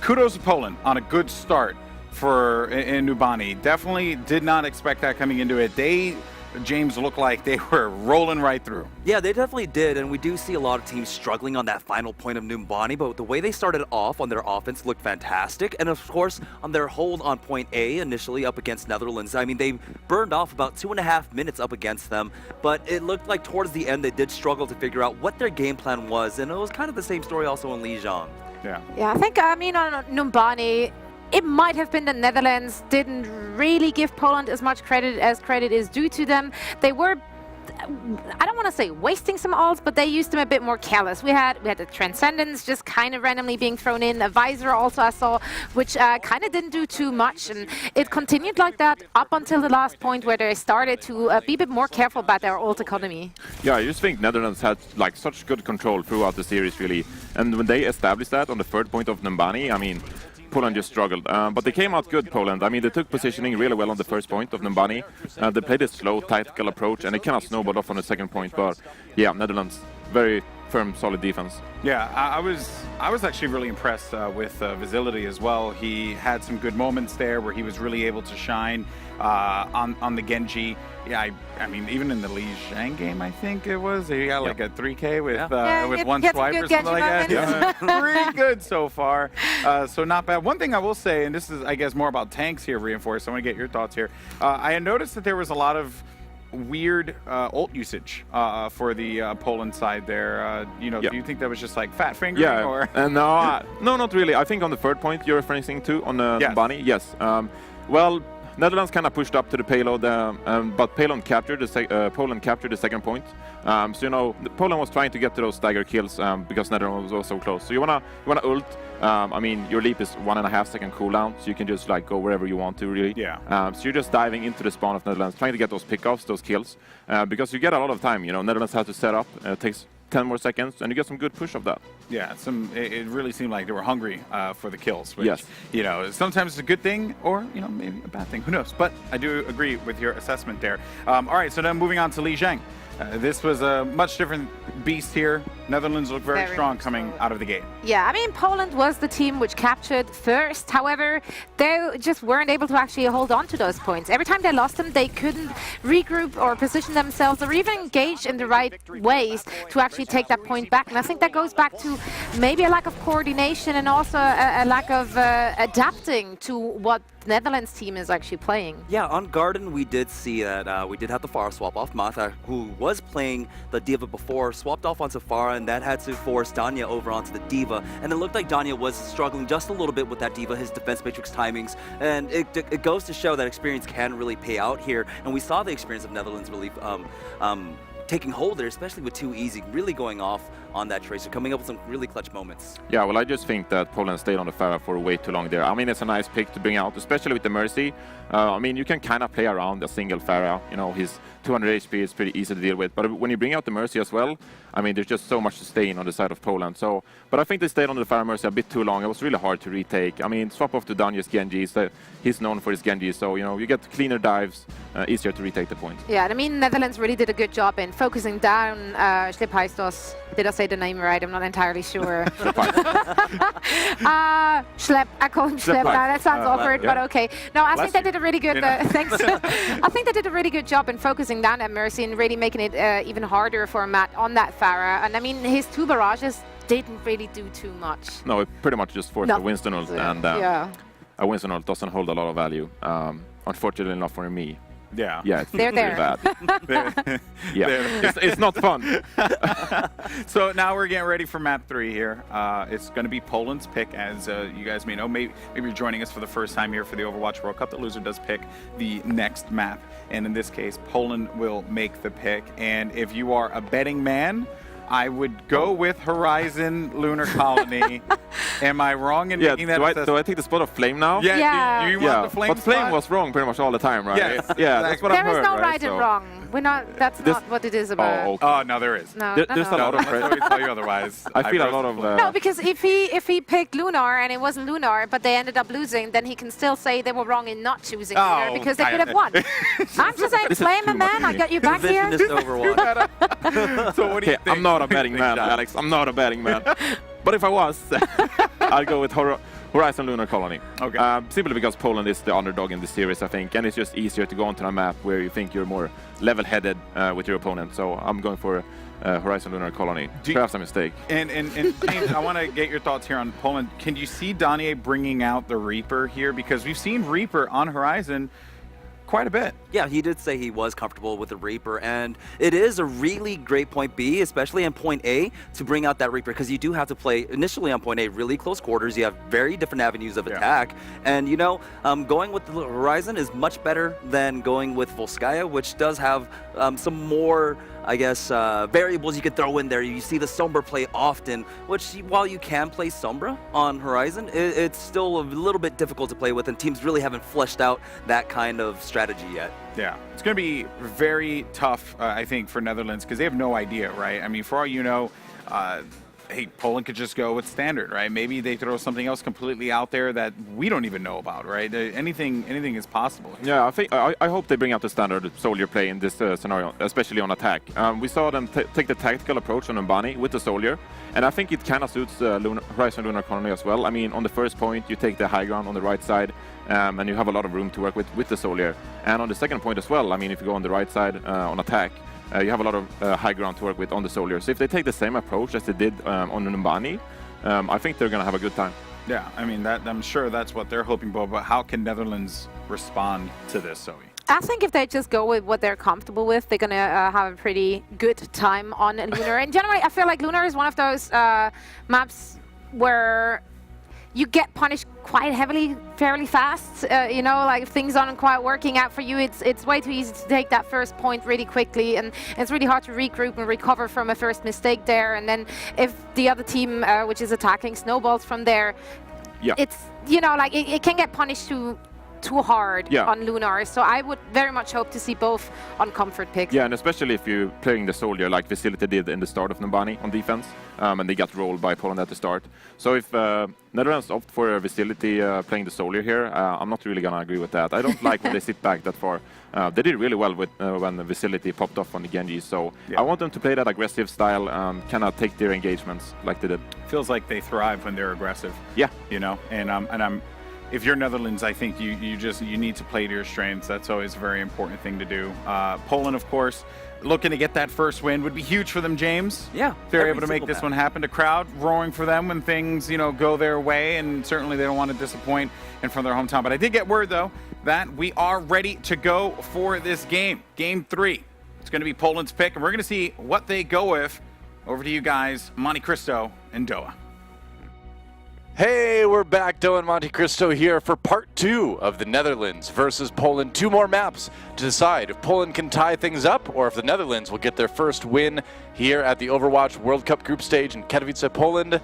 kudos to Poland on a good start in Numbani. Definitely did not expect that coming into it. James, looked like they were rolling right through. Yeah, they definitely did, and we do see a lot of teams struggling on that final point of Numbani, but the way they started off on their offense looked fantastic, and of course, on their hold on point A initially up against Netherlands, I mean, they burned off about 2.5 minutes up against them, but it looked like towards the end they did struggle to figure out what their game plan was, and it was kind of the same story also in Lijiang. Yeah, I think, on Numbani, it might have been the Netherlands didn't really give Poland as much credit as credit is due to them. They were, I don't want to say wasting some ults, but they used them a bit more careless. We had the Transcendence just kind of randomly being thrown in. A Visor also I saw, which kind of didn't do too much. And it continued like that up until the last point where they started to be a bit more careful about their ult economy. Yeah, I just think Netherlands had like such good control throughout the series, really. And when they established that on the 3rd point of Numbani, I mean, Poland just struggled, but they came out good, Poland. I mean, they took positioning really well on the 1st point of Numbani. They played a slow, tactical approach, and they kind of snowballed off on the 2nd point. But yeah, Netherlands, very firm, solid defense. Yeah, I was actually really impressed with Visility as well. He had some good moments there where he was really able to shine on the Genji. Yeah, I mean, even in the Lijiang game, I think it was, he got like a 3K with one swipe or something like that. Yeah. Pretty good so far. So not bad. One thing I will say, and this is, I guess, more about tanks here, Reinforced. I want to get your thoughts here. I had noticed that there was a lot of weird ult usage for the Poland side there. Do you think that was just like fat fingering? Or? No, not really. I think on the 3rd point you're referencing to, on Numbani, yes. Well, Netherlands kind of pushed up to the payload, but Poland captured the 2nd point. So Poland was trying to get to those stagger kills because Netherlands was so close. So you wanna ult. I mean, your leap is 1.5 second cooldown, so you can just like go wherever you want to, really. Yeah. So you're just diving into the spawn of Netherlands, trying to get those pickoffs, those kills, because you get a lot of time. Netherlands has to set up. It takes 10 more seconds, and you get some good push of that. Yeah, it really seemed like they were hungry for the kills, which, sometimes it's a good thing or, maybe a bad thing. Who knows? But I do agree with your assessment there. All right, so then moving on to Lijiang. This was a much different beast here. Netherlands looked very strong coming out of the gate. Yeah, I mean, Poland was the team which captured first. However, they just weren't able to actually hold on to those points. Every time they lost them, they couldn't regroup or position themselves or even engage in the right ways to actually take that point back. And I think that goes back to maybe a lack of coordination and also a lack of adapting to what the Netherlands team is actually playing. Yeah, on Garden, we did see that we did have the Pharah swap off. Matha, who was playing the D.Va before, swapped off onto Pharah, and that had to force Danya over onto the D.Va. And it looked like Danya was struggling just a little bit with that D.Va, his defense matrix timings. And it goes to show that experience can really pay out here. And we saw the experience of Netherlands really taking hold there, especially with 2Easy really going off on that Tracer, coming up with some really clutch moments. Yeah, well, I just think that Poland stayed on the Pharah for way too long there. I mean, it's a nice pick to bring out, especially with the Mercy. I mean, you can kind of play around a single Pharah. You know, his 200 HP is pretty easy to deal with. But when you bring out the Mercy as well, I mean, there's just so much sustain on the side of Poland. So, but I think they stayed on the Pharah Mercy a bit too long. It was really hard to retake. I mean, swap off to Danya's Genji. He's known for his Genji. So, you know, you get cleaner dives, easier to retake the point. Yeah, I mean, Netherlands really did a good job in focusing down Schlepheistos. Did I say the name right? I'm not entirely sure. Schlep. I call him Schlep. Now that sounds awkward, yeah. but okay. No, I think they did a really good. Thanks. I think they did a really good job in focusing down at Mercy and really making it even harder for Matt on that Pharah. And I mean, his 2 barrages didn't really do too much. No, it pretty much just forced a Winston ult, and yeah. a Winston ult doesn't hold a lot of value. Unfortunately, not for me. Yeah. Yeah, it's They're really there. bad. Yeah, it's not fun. So now we're getting ready for map 3 here. It's going to be Poland's pick, as you guys may know. Maybe you're joining us for the first time here for the Overwatch World Cup. The loser does pick the next map, and in this case, Poland will make the pick. And if you are a betting man, I would go with Horizon Lunar Colony. Am I wrong in making that assessment? Do I take the spot of Flame now? Yeah. Do you want the Flame but Flame spot? was wrong pretty much all the time, right? Yes, yeah, that's what I've There is heard, no right? right and wrong. We're not. That's not what it is about. Oh, okay. Oh, no, there is. No, There's a lot of Let's always tell you otherwise. I feel a lot of... No, because if he picked Lunar and it wasn't Lunar, but they ended up losing, then he can still say they were wrong in not choosing Lunar because they could have won. I'm just saying, This is blame too a man. much I got you back here. This Overwatch. So what do you think? I'm not a betting man, Alex. I'm not a betting man. But if I was, I'd go with Horizon Lunar Colony. Okay. Simply because Poland is the underdog in the series, I think, and it's just easier to go onto a map where you think you're more level-headed with your opponent. So I'm going for Horizon Lunar Colony. Perhaps a mistake. And James, I want to get your thoughts here on Poland. Can you see Danye bringing out the Reaper here? Because we've seen Reaper on Horizon quite a bit. Yeah, he did say he was comfortable with the Reaper, and it is a really great point B, especially in point A, to bring out that Reaper, because you do have to play initially on point A really close quarters. You have very different avenues of attack, and you know, going with the Horizon is much better than going with Volskaya, which does have some more, I guess, variables you could throw in there. You see the Sombra play often, which while you can play Sombra on Horizon, it's still a little bit difficult to play with, and teams really haven't fleshed out that kind of strategy yet. Yeah, it's going to be very tough, I think, for Netherlands, because they have no idea, right? I mean, for all you know, hey, Poland could just go with standard, right? Maybe they throw something else completely out there that we don't even know about, right? Anything is possible. Yeah, I hope they bring out the standard soldier play in this scenario, especially on attack. We saw them take the tactical approach on Mbani with the soldier, and I think it kind of suits Horizon Lunar Colony as well. I mean, on the first point, you take the high ground on the right side, and you have a lot of room to work with the soldier. And on the second point as well, I mean, if you go on the right side on attack, you have a lot of high ground to work with on the soldier. So if they take the same approach as they did on Mbani, I think they're going to have a good time. Yeah, I mean, I'm sure that's what they're hoping for, but how can Netherlands respond to this, Zoe? I think if they just go with what they're comfortable with, they're going to have a pretty good time on Lunar. And generally, I feel like Lunar is one of those maps where you get punished quite heavily, fairly fast. You know, like if things aren't quite working out for you, it's way too easy to take that first point really quickly, and it's really hard to regroup and recover from a first mistake there. And then if the other team, which is attacking, snowballs from there, it's, you know, like it can get punished too hard on Lunar. So I would very much hope to see both on comfort picks. Yeah, and especially if you're playing the soldier like Facility did in the start of Nambani on defense, and they got rolled by Poland at the start. So if Netherlands opt for Facility playing the soldier here, I'm not really gonna agree with that. I don't like when they sit back that far. They did really well with when the Facility popped off on the Genji, so I want them to play that aggressive style, kind of take their engagements like they did. Feels like they thrive when they're aggressive. Yeah. You know, and I'm if you're Netherlands, I think you need to play to your strengths. That's always a very important thing to do. Poland, of course, looking to get that first win. Would be huge for them, James. Yeah, if they're every able to make single this match. one happen. The crowd roaring for them when things, go their way, and certainly they don't want to disappoint in front of their hometown. But I did get word, though, that we are ready to go for this game. Game 3. It's going to be Poland's pick, and we're going to see what they go with. Over to you guys, Monte Cristo and Doa. Hey, we're back. Doa and Monte Cristo here for part 2 of the Netherlands versus Poland. 2 more maps to decide if Poland can tie things up or if the Netherlands will get their first win here at the Overwatch World Cup group stage in Katowice, Poland.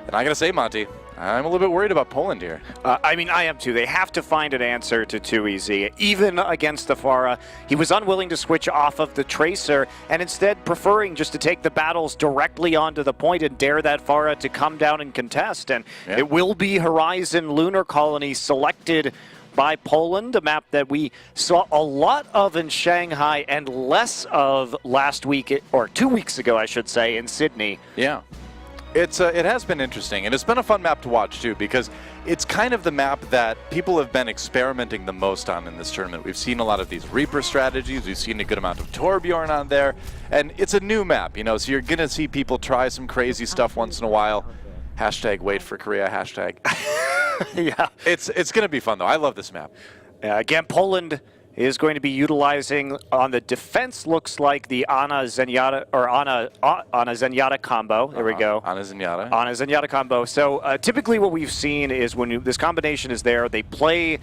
And I gotta say, Monty, I'm a little bit worried about Poland here. I am too. They have to find an answer to 2EZ. Even against the Pharah, he was unwilling to switch off of the Tracer and instead preferring just to take the battles directly onto the point and dare that Pharah to come down and contest. And it will be Horizon Lunar Colony selected by Poland, a map that we saw a lot of in Shanghai and less of last week, or 2 weeks ago, I should say, in Sydney. Yeah. It has been interesting, and it's been a fun map to watch too, because it's kind of the map that people have been experimenting the most on in this tournament. We've seen a lot of these Reaper strategies, we've seen a good amount of Torbjorn on there, and it's a new map, so you're gonna see people try some crazy stuff once in a while. Hashtag wait for Korea, hashtag. Yeah. It's gonna be fun though. I love this map. Again, Poland is going to be utilizing on the defense, looks like the Ana Zenyatta or Ana Zenyatta combo. There we go. Ana Zenyatta. Ana Zenyatta combo. So typically what we've seen is when this combination is there, they play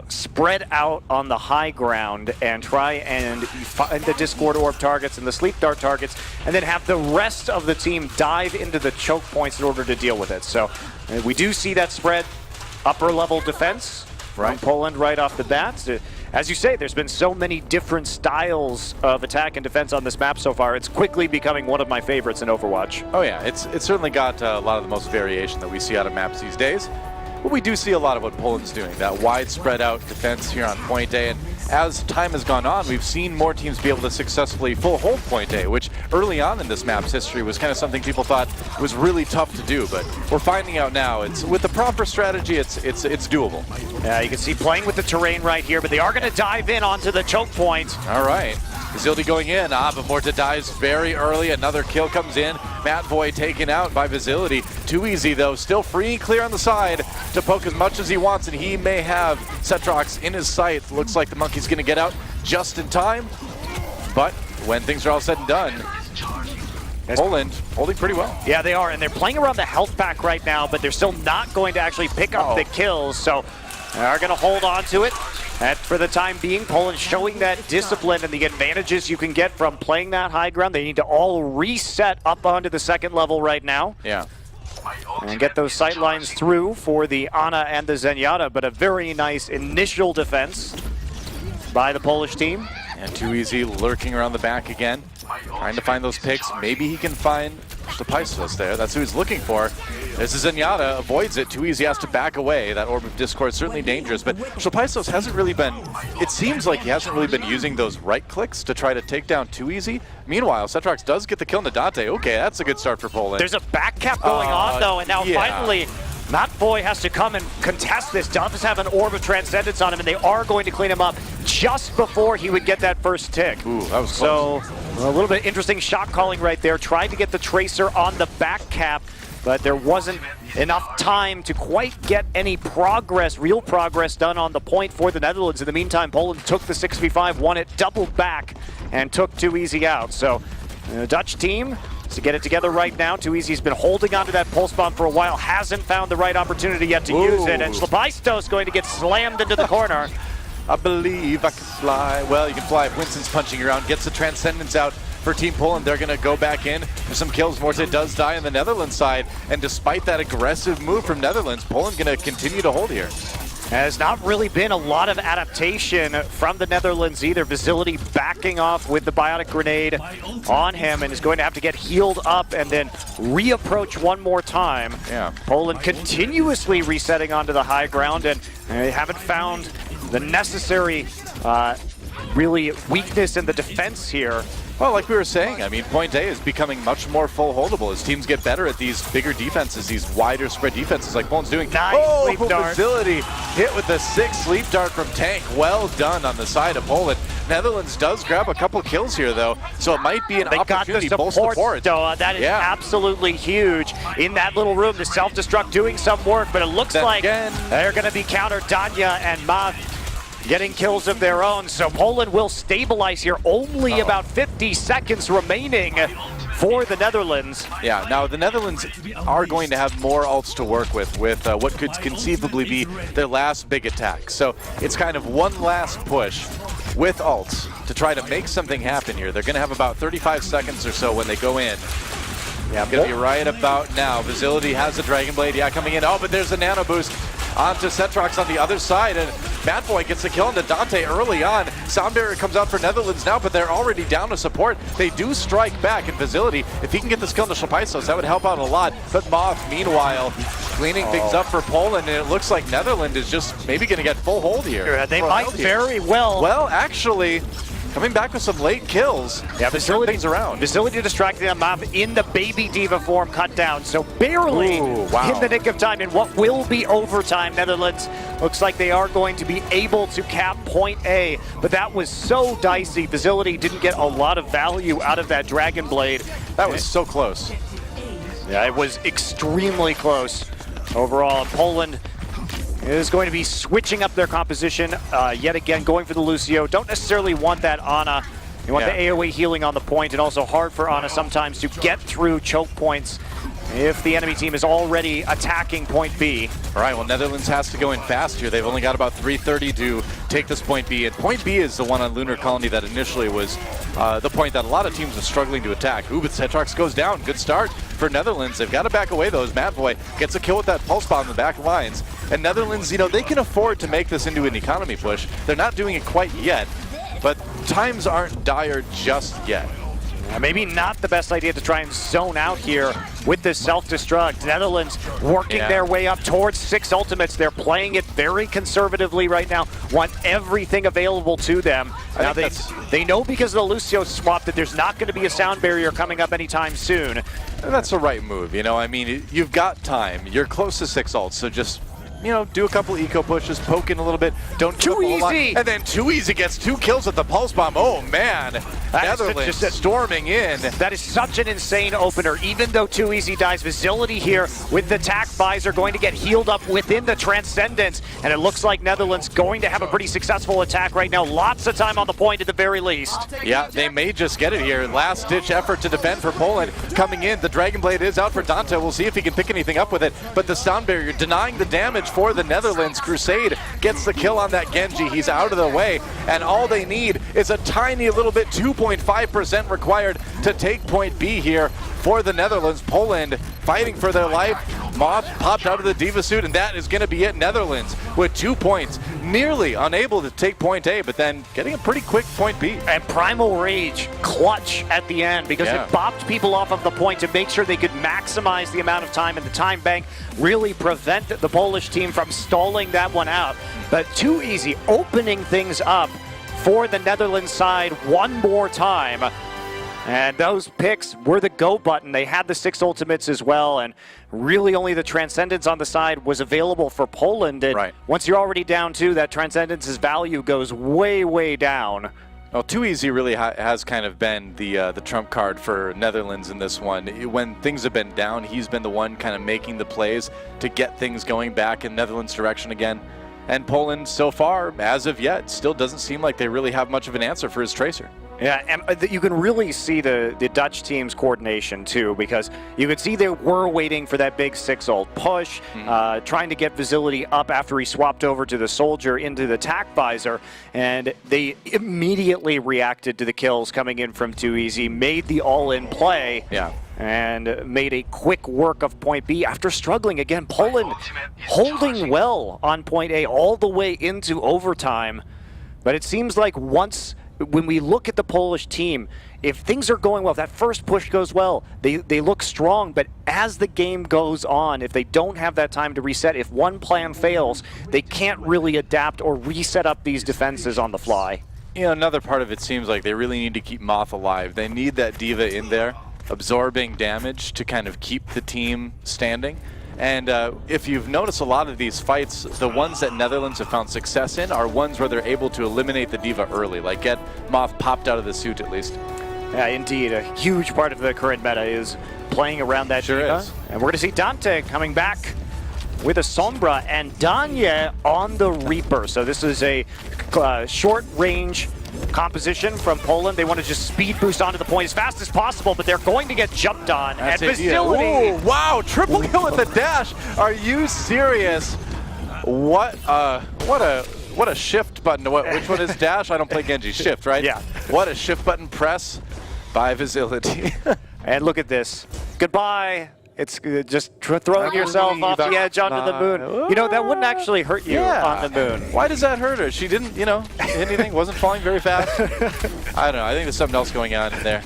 spread out on the high ground and try and find the Discord Orb targets and the Sleep Dart targets, and then have the rest of the team dive into the choke points in order to deal with it. So we do see that spread upper level defense from Poland right off the bat. As you say, there's been so many different styles of attack and defense on this map so far. It's quickly becoming one of my favorites in Overwatch. Oh yeah, it's certainly got a lot of the most variation that we see out of maps these days. But we do see a lot of what Poland's doing, that wide spread out defense here on Point A. And as time has gone on, we've seen more teams be able to successfully full hold Point A, which early on in this map's history was kind of something people thought was really tough to do. But we're finding out now, it's with the proper strategy, it's doable. Yeah, you can see playing with the terrain right here, but they are going to dive in onto the choke point. All right. Vizildi going in. But Morta dies very early. Another kill comes in. Matt Voy taken out by Vizildi. 2EZ though, still free and clear on the side to poke as much as he wants, and he may have Cetrox in his sight. Looks like the monkey's going to get out just in time. But when things are all said and done, Poland holding pretty well. Yeah, they are, and they're playing around the health pack right now, but they're still not going to actually pick up the kills, so they are going to hold on to it. And for the time being, Poland showing that discipline and the advantages you can get from playing that high ground. They need to all reset up onto the second level right now. Yeah. And get those sight lines through for the Ana and the Zenyatta, but a very nice initial defense by the Polish team. And 2EZ lurking around the back again, trying to find those picks. Maybe he can find Stapaisos there. That's who he's looking for. This is Zenyatta, avoids it. 2EZ has to back away. That Orb of Discord is certainly dangerous, but Stapaisos hasn't really been, it seems like he hasn't really been using those right clicks to try to take down 2EZ. Meanwhile, Cetrox does get the kill on Nadate. Okay, that's a good start for Poland. There's a back cap going on though, and now finally Matt Voy has to come and contest this. Does have an Orb of Transcendence on him, and they are going to clean him up just before he would get that first tick. Ooh, that was close. So a little bit interesting shot calling right there. Tried to get the Tracer on the back cap, but there wasn't enough time to quite get any progress, real progress done on the point for the Netherlands. In the meantime, Poland took the 6v5, won it, doubled back, and took 2EZ out. So the Dutch team to get it together right now. 2EZ's been holding onto that pulse bomb for a while, hasn't found the right opportunity yet to use it, and Stapaisos going to get slammed into the corner. I believe I can fly. Well, you can fly if Winston's punching around, gets the Transcendence out for Team Poland. They're going to go back in for some kills. Morte does die on the Netherlands side, and despite that aggressive move from Netherlands, Poland going to continue to hold here. Has not really been a lot of adaptation from the Netherlands either. Vizildi backing off with the Biotic Grenade on him and is going to have to get healed up and then reapproach one more time. Yeah. Poland continuously resetting onto the high ground, and they haven't found the necessary really weakness in the defense here. Well, like we were saying, I mean, Point A is becoming much more full holdable as teams get better at these bigger defenses, these wider spread defenses like Poland's doing. Nice sleep dart. Facility hit with the 6 sleep dart from Tank. Well done on the side of Poland. Netherlands does grab a couple kills here, though, so it might be an opportunity. They got the support, Stoa. that is absolutely huge. In that little room, the self-destruct doing some work, but it looks like they're going to be countered. Danya and Math getting kills of their own, so Poland will stabilize here. Only about 50 seconds remaining for the Netherlands. Yeah, now the Netherlands are going to have more ults to work with what could conceivably be their last big attack. So it's kind of one last push with ults to try to make something happen here. They're going to have about 35 seconds or so when they go in. Yeah, I'm going to be right about now. Visility has a Dragon Blade, coming in. Oh, but there's a Nano Boost onto Cetrox on the other side, and Madboy gets the kill into Dante early on. Sound Barrier comes out for Netherlands now, but they're already down to support. They do strike back in Visility. If he can get this kill into Shapaisos, that would help out a lot. But Moth, meanwhile, cleaning things up for Poland, and it looks like Netherlands is just maybe going to get full hold here. They might very well. Well, actually, coming back with some late kills. Yeah, Visility things around. Visility distracting them in the baby diva form cut down. So barely in the nick of time in what will be overtime. Netherlands looks like they are going to be able to cap point A, but that was so dicey. Visility didn't get a lot of value out of that Dragon Blade. That was so close. Yeah, it was extremely close overall. Poland is going to be switching up their composition yet again, going for the Lucio. Don't necessarily want that Ana. You want the AoE healing on the point, and also hard for Ana sometimes to get through choke points if the enemy team is already attacking point B. All right, well, Netherlands has to go in fast here. They've only got about 3:30 to take this point B, and point B is the one on Lunar Colony that initially was the point that a lot of teams were struggling to attack. Ooh, but Cetrox goes down. Good start for Netherlands. They've got to back away, though, as Madboy gets a kill with that pulse bomb in the back lines. And Netherlands, they can afford to make this into an economy push. They're not doing it quite yet, but times aren't dire just yet. Maybe not the best idea to try and zone out here with this self-destruct. Netherlands working their way up towards 6 ultimates. They're playing it very conservatively right now, want everything available to them. Now they know because of the Lucio swap that there's not going to be a sound barrier coming up anytime soon. And that's the right move, I mean, you've got time. You're close to 6 ults, so just do a couple eco pushes, poke in a little bit, don't too easy, and then Too Easy gets 2 kills with the pulse bomb. Oh man, Netherlands storming in. That is such an insane opener. Even though Too Easy dies, Visility here with the tack visor going to get healed up within the Transcendence, and it looks like Netherlands going to have a pretty successful attack right now. Lots of time on the point at the very least. Yeah, they may just get it here. Last ditch effort to defend for Poland coming in. The Dragon Blade is out for Dante. We'll see if he can pick anything up with it, but the sound barrier denying the damage for the Netherlands. Crusade gets the kill on that Genji. He's out of the way, and all they need is a tiny little bit, 2.5% required to take point B here for the Netherlands. Poland fighting for their life. Moth popped out of the Diva suit, and that is going to be it. Netherlands with 2 points, nearly unable to take point A, but then getting a pretty quick point B. And Primal Rage clutch at the end because it bopped people off of the point to make sure they could maximize the amount of time in the time bank, really prevent the Polish team from stalling that one out. But Too Easy opening things up for the Netherlands side one more time. And those picks were the go button. They had the 6 ultimates as well, and really only the Transcendence on the side was available for Poland. And once you're already down 2, that Transcendence's value goes way, way down. Well, Too Easy really has kind of been the trump card for Netherlands in this one. When things have been down, he's been the one kind of making the plays to get things going back in Netherlands' direction again. And Poland, so far, as of yet, still doesn't seem like they really have much of an answer for his Tracer. Yeah, and you can really see the Dutch team's coordination too, because you could see they were waiting for that big 6-ult push, trying to get Visility up after he swapped over to the Soldier into the tack visor, and they immediately reacted to the kills coming in from Too Easy, made the all-in play. And made a quick work of point B after struggling again. Poland holding well on point A all the way into overtime. But it seems like when we look at the Polish team, if things are going well, if that first push goes well, they look strong. But as the game goes on, if they don't have that time to reset, if one plan fails, they can't really adapt or reset up these defenses on the fly. Another part of it seems like they really need to keep Moth alive. They need that Diva in there, absorbing damage to kind of keep the team standing. And if you've noticed a lot of these fights, the ones that Netherlands have found success in are ones where they're able to eliminate the D.Va early, like get Moth popped out of the suit at least. Yeah, indeed. A huge part of the current meta is playing around that Sure D.Va. is. And we're going to see Dante coming back with a Sombra and Danye on the Reaper. So this is a short-range composition from Poland. They want to just speed boost onto the point as fast as possible, but they're going to get jumped on. That's and it, yeah. Facility. Ooh, wow, triple kill with the dash. Are you serious? What a shift button. Which one is dash? I don't play Genji. Shift, right? Yeah. What a shift button press by Facility. And look at this. Goodbye. It's just throwing yourself off the edge onto the moon. You know, that wouldn't actually hurt you on the moon. Why does that hurt her? She didn't, you know, hit anything, wasn't falling very fast. I don't know. I think there's something else going on in there.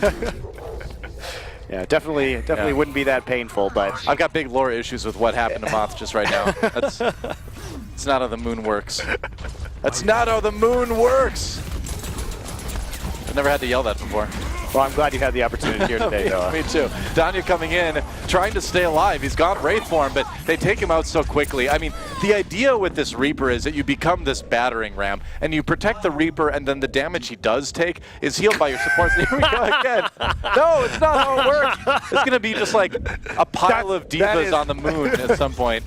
Yeah, definitely wouldn't be that painful, but I've got big lore issues with what happened to Moth just right now. It's not how the moon works. That's not how the moon works. I've never had to yell that before. well, I'm glad you had the opportunity here today, though. Me too. Danya coming in, trying to stay alive. He's gone Wraith form, but they take him out so quickly. I mean, the idea with this Reaper is that you become this battering ram, and you protect the Reaper, and then the damage he does take is healed by your supports. Here we go again. No, it's not how it works. It's going to be just like a pile of divas on the moon at some point.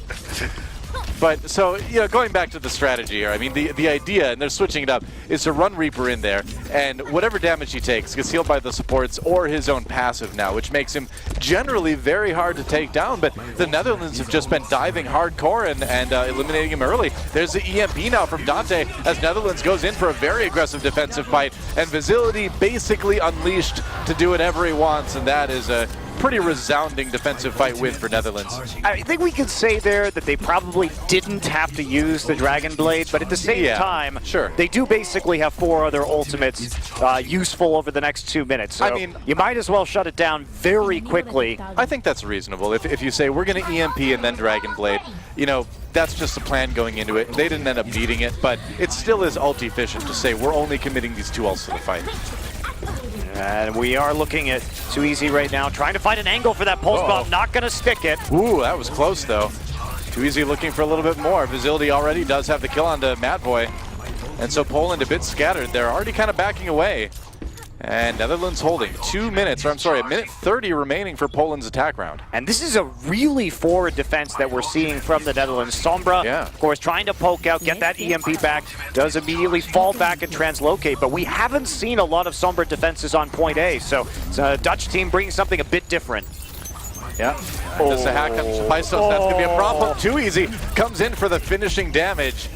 But so, you know, going back to the strategy here, I mean, the idea, and they're switching it up, is to run Reaper in there, and whatever damage he takes gets healed by the supports or his own passive now, which makes him generally very hard to take down. But the Netherlands have just been diving hardcore and eliminating him early. There's the EMP now from Dante as Netherlands goes in for a very aggressive defensive fight, and Facility basically unleashed to do whatever he wants, and that is a pretty resounding defensive fight win for Netherlands. I think we could say there that they probably didn't have to use the Dragon Blade, but at the same time, sure, they do basically have 4 other ultimates useful over the next 2 minutes. So I mean, you might as well shut it down very quickly. I think that's reasonable. If you say we're going to EMP and then Dragon Blade, you know, that's just the plan going into it. They didn't end up beating it, but it still is ult-efficient to say we're only committing these 2 ults to the fight. And we are looking at Too Easy right now, trying to find an angle for that pulse bomb. Not going to stick it. Ooh, that was close though. Too Easy looking for a little bit more. Facility already does have the kill onto Matboy. And so Poland a bit scattered. They're already kind of backing away. And Netherlands holding 2 minutes, or I'm sorry, 1:30 remaining for Poland's attack round. And this is a really forward defense that we're seeing from the Netherlands. Sombra, of course, trying to poke out, get that EMP back, does immediately fall back and translocate, but we haven't seen a lot of Sombra defenses on point A, so it's a Dutch team bringing something a bit different. Yeah, does the hack on Paisos? That's going to be a problem. Too Easy comes in for the finishing damage.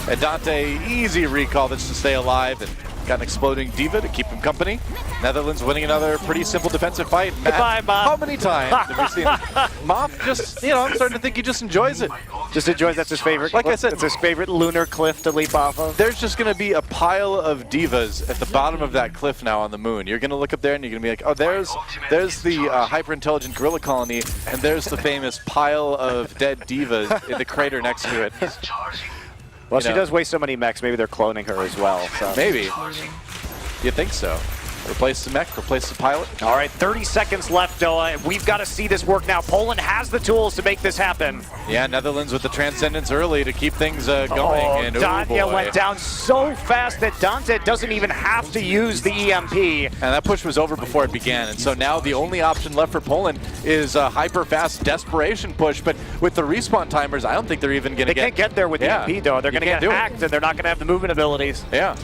And Dante, easy recall that's to stay alive, and got an exploding D.Va to keep him company. Netherlands winning another pretty simple defensive fight. Goodbye, Moth. How many times have we seen it? Moth just, you know, I'm starting to think he just enjoys it. Just enjoys, that's his favorite. Like I said, it's his favorite lunar cliff to leap off of. There's just going to be a pile of divas at the bottom of that cliff now on the moon. You're going to look up there and you're going to be like, oh, there's the hyper-intelligent gorilla colony, and there's the famous pile of dead divas in the crater next to it. Well, she does waste so many mechs, maybe they're cloning her as well. So. Maybe. You think so? Replace the mech, replace the pilot. All right, 30 seconds left, Doa. We've got to see this work now. Poland has the tools to make this happen. Yeah, Netherlands with the Transcendence early to keep things going. And Danya went down so fast that Dante doesn't even have to use the EMP. And that push was over before it began. And so now the only option left for Poland is a hyper-fast desperation push. But with the respawn timers, I don't think they're even going to get... They can't get there with EMP, though. They're going to get hacked, and they're not going to have the movement abilities. Yeah.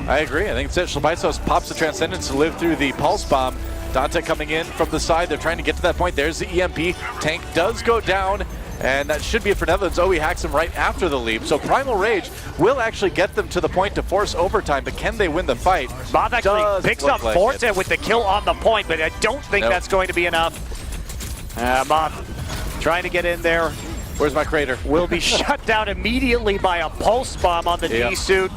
I agree. I think it's it. Shlabaisos pops the Transcendence to live through the Pulse Bomb. Dante coming in from the side. They're trying to get to that point. There's the EMP. Tank does go down, and that should be it for Netherlands. Oh, he hacks him right after the leap. So Primal Rage will actually get them to the point to force overtime, but can they win the fight? Moth actually picks up Forte with the kill on the point, but I don't think that's going to be enough. Moth trying to get in there. Where's my crater? Will be shut down immediately by a Pulse Bomb on the D-suit.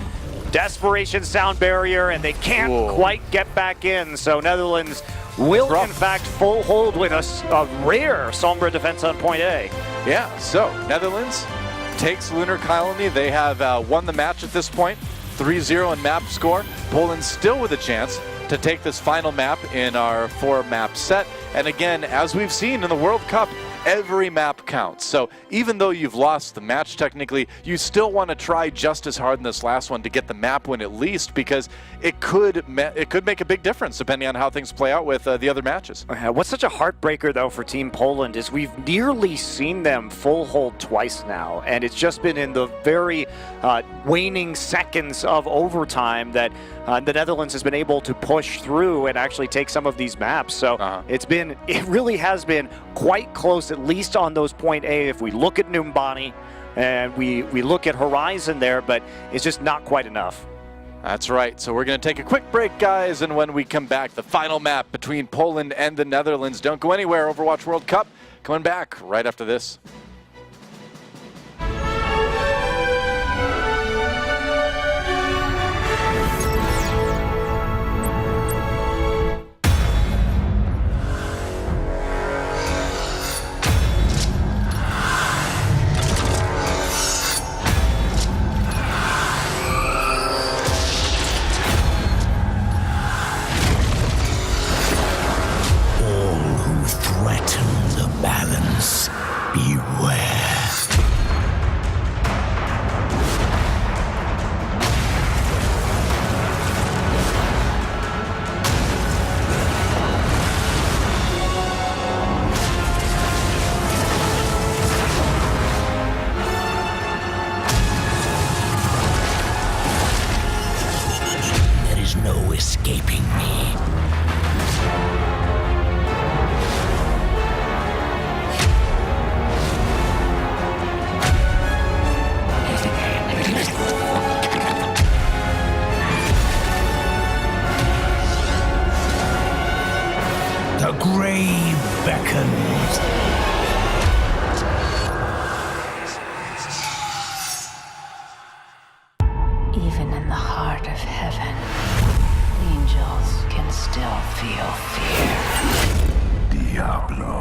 Desperation sound barrier, and they can't quite get back in. So Netherlands will, in fact, full hold with a rare Sombra defense on point A. Yeah, so Netherlands takes Lunar Colony. They have won the match at this point, 3-0 in map score. Poland still with a chance to take this final map in our 4-map set. And again, as we've seen in the World Cup, every map counts. So even though you've lost the match technically, you still want to try just as hard in this last one to get the map win at least, because it could make a big difference depending on how things play out with the other matches. What's such a heartbreaker though for Team Poland is we've nearly seen them full hold twice now, and it's just been in the very waning seconds of overtime that the Netherlands has been able to push through and actually take some of these maps. So it really has been quite close, at least on those point A. If we look at Numbani and we look at Horizon there, but it's just not quite enough. That's right. So we're going to take a quick break, guys, and when we come back, the final map between Poland and the Netherlands. Don't go anywhere. Overwatch World Cup coming back right after this. Even in the heart of heaven, angels can still feel fear. Diablo.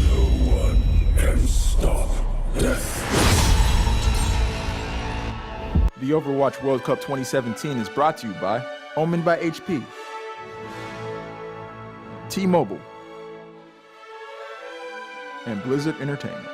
No one can stop death. The Overwatch World Cup 2017 is brought to you by Omen by HP, T-Mobile, and Blizzard Entertainment.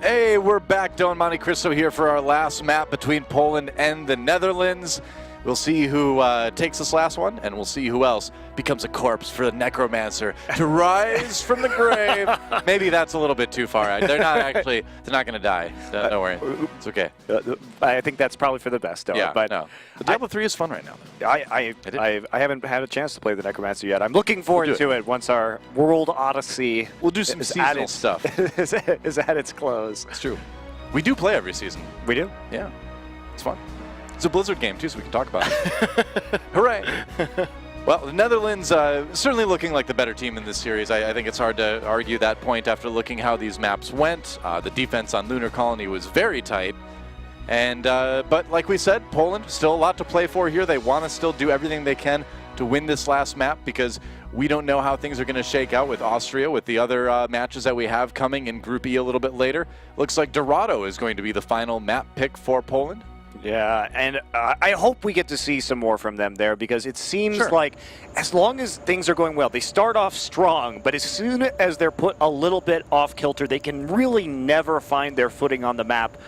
Hey, we're back. Don Monte Cristo here for our last map between Poland and the Netherlands. We'll see who takes this last one, and we'll see who else becomes a corpse for the Necromancer to rise from the grave. Maybe that's a little bit too far. They're not going to die. Don't worry. It's okay. I think that's probably for the best, though. Yeah, but no. But Diablo 3 is fun right now, though. I haven't had a chance to play the Necromancer yet. I'm looking forward to it once our World Odyssey We'll do some seasonal stuff. is at its close. It's true. We do play every season. We do? Yeah. It's fun. It's a Blizzard game, too, so we can talk about it. Hooray! Well, the Netherlands certainly looking like the better team in this series. I think it's hard to argue that point after looking how these maps went. The defense on Lunar Colony was very tight. And but like we said, Poland, still a lot to play for here. They want to still do everything they can to win this last map because we don't know how things are going to shake out with Austria, with the other matches that we have coming in Group E a little bit later. Looks like Dorado is going to be the final map pick for Poland. Yeah, and I hope we get to see some more from them there because it seems like as long as things are going well, they start off strong, but as soon as they're put a little bit off kilter, they can really never find their footing on the map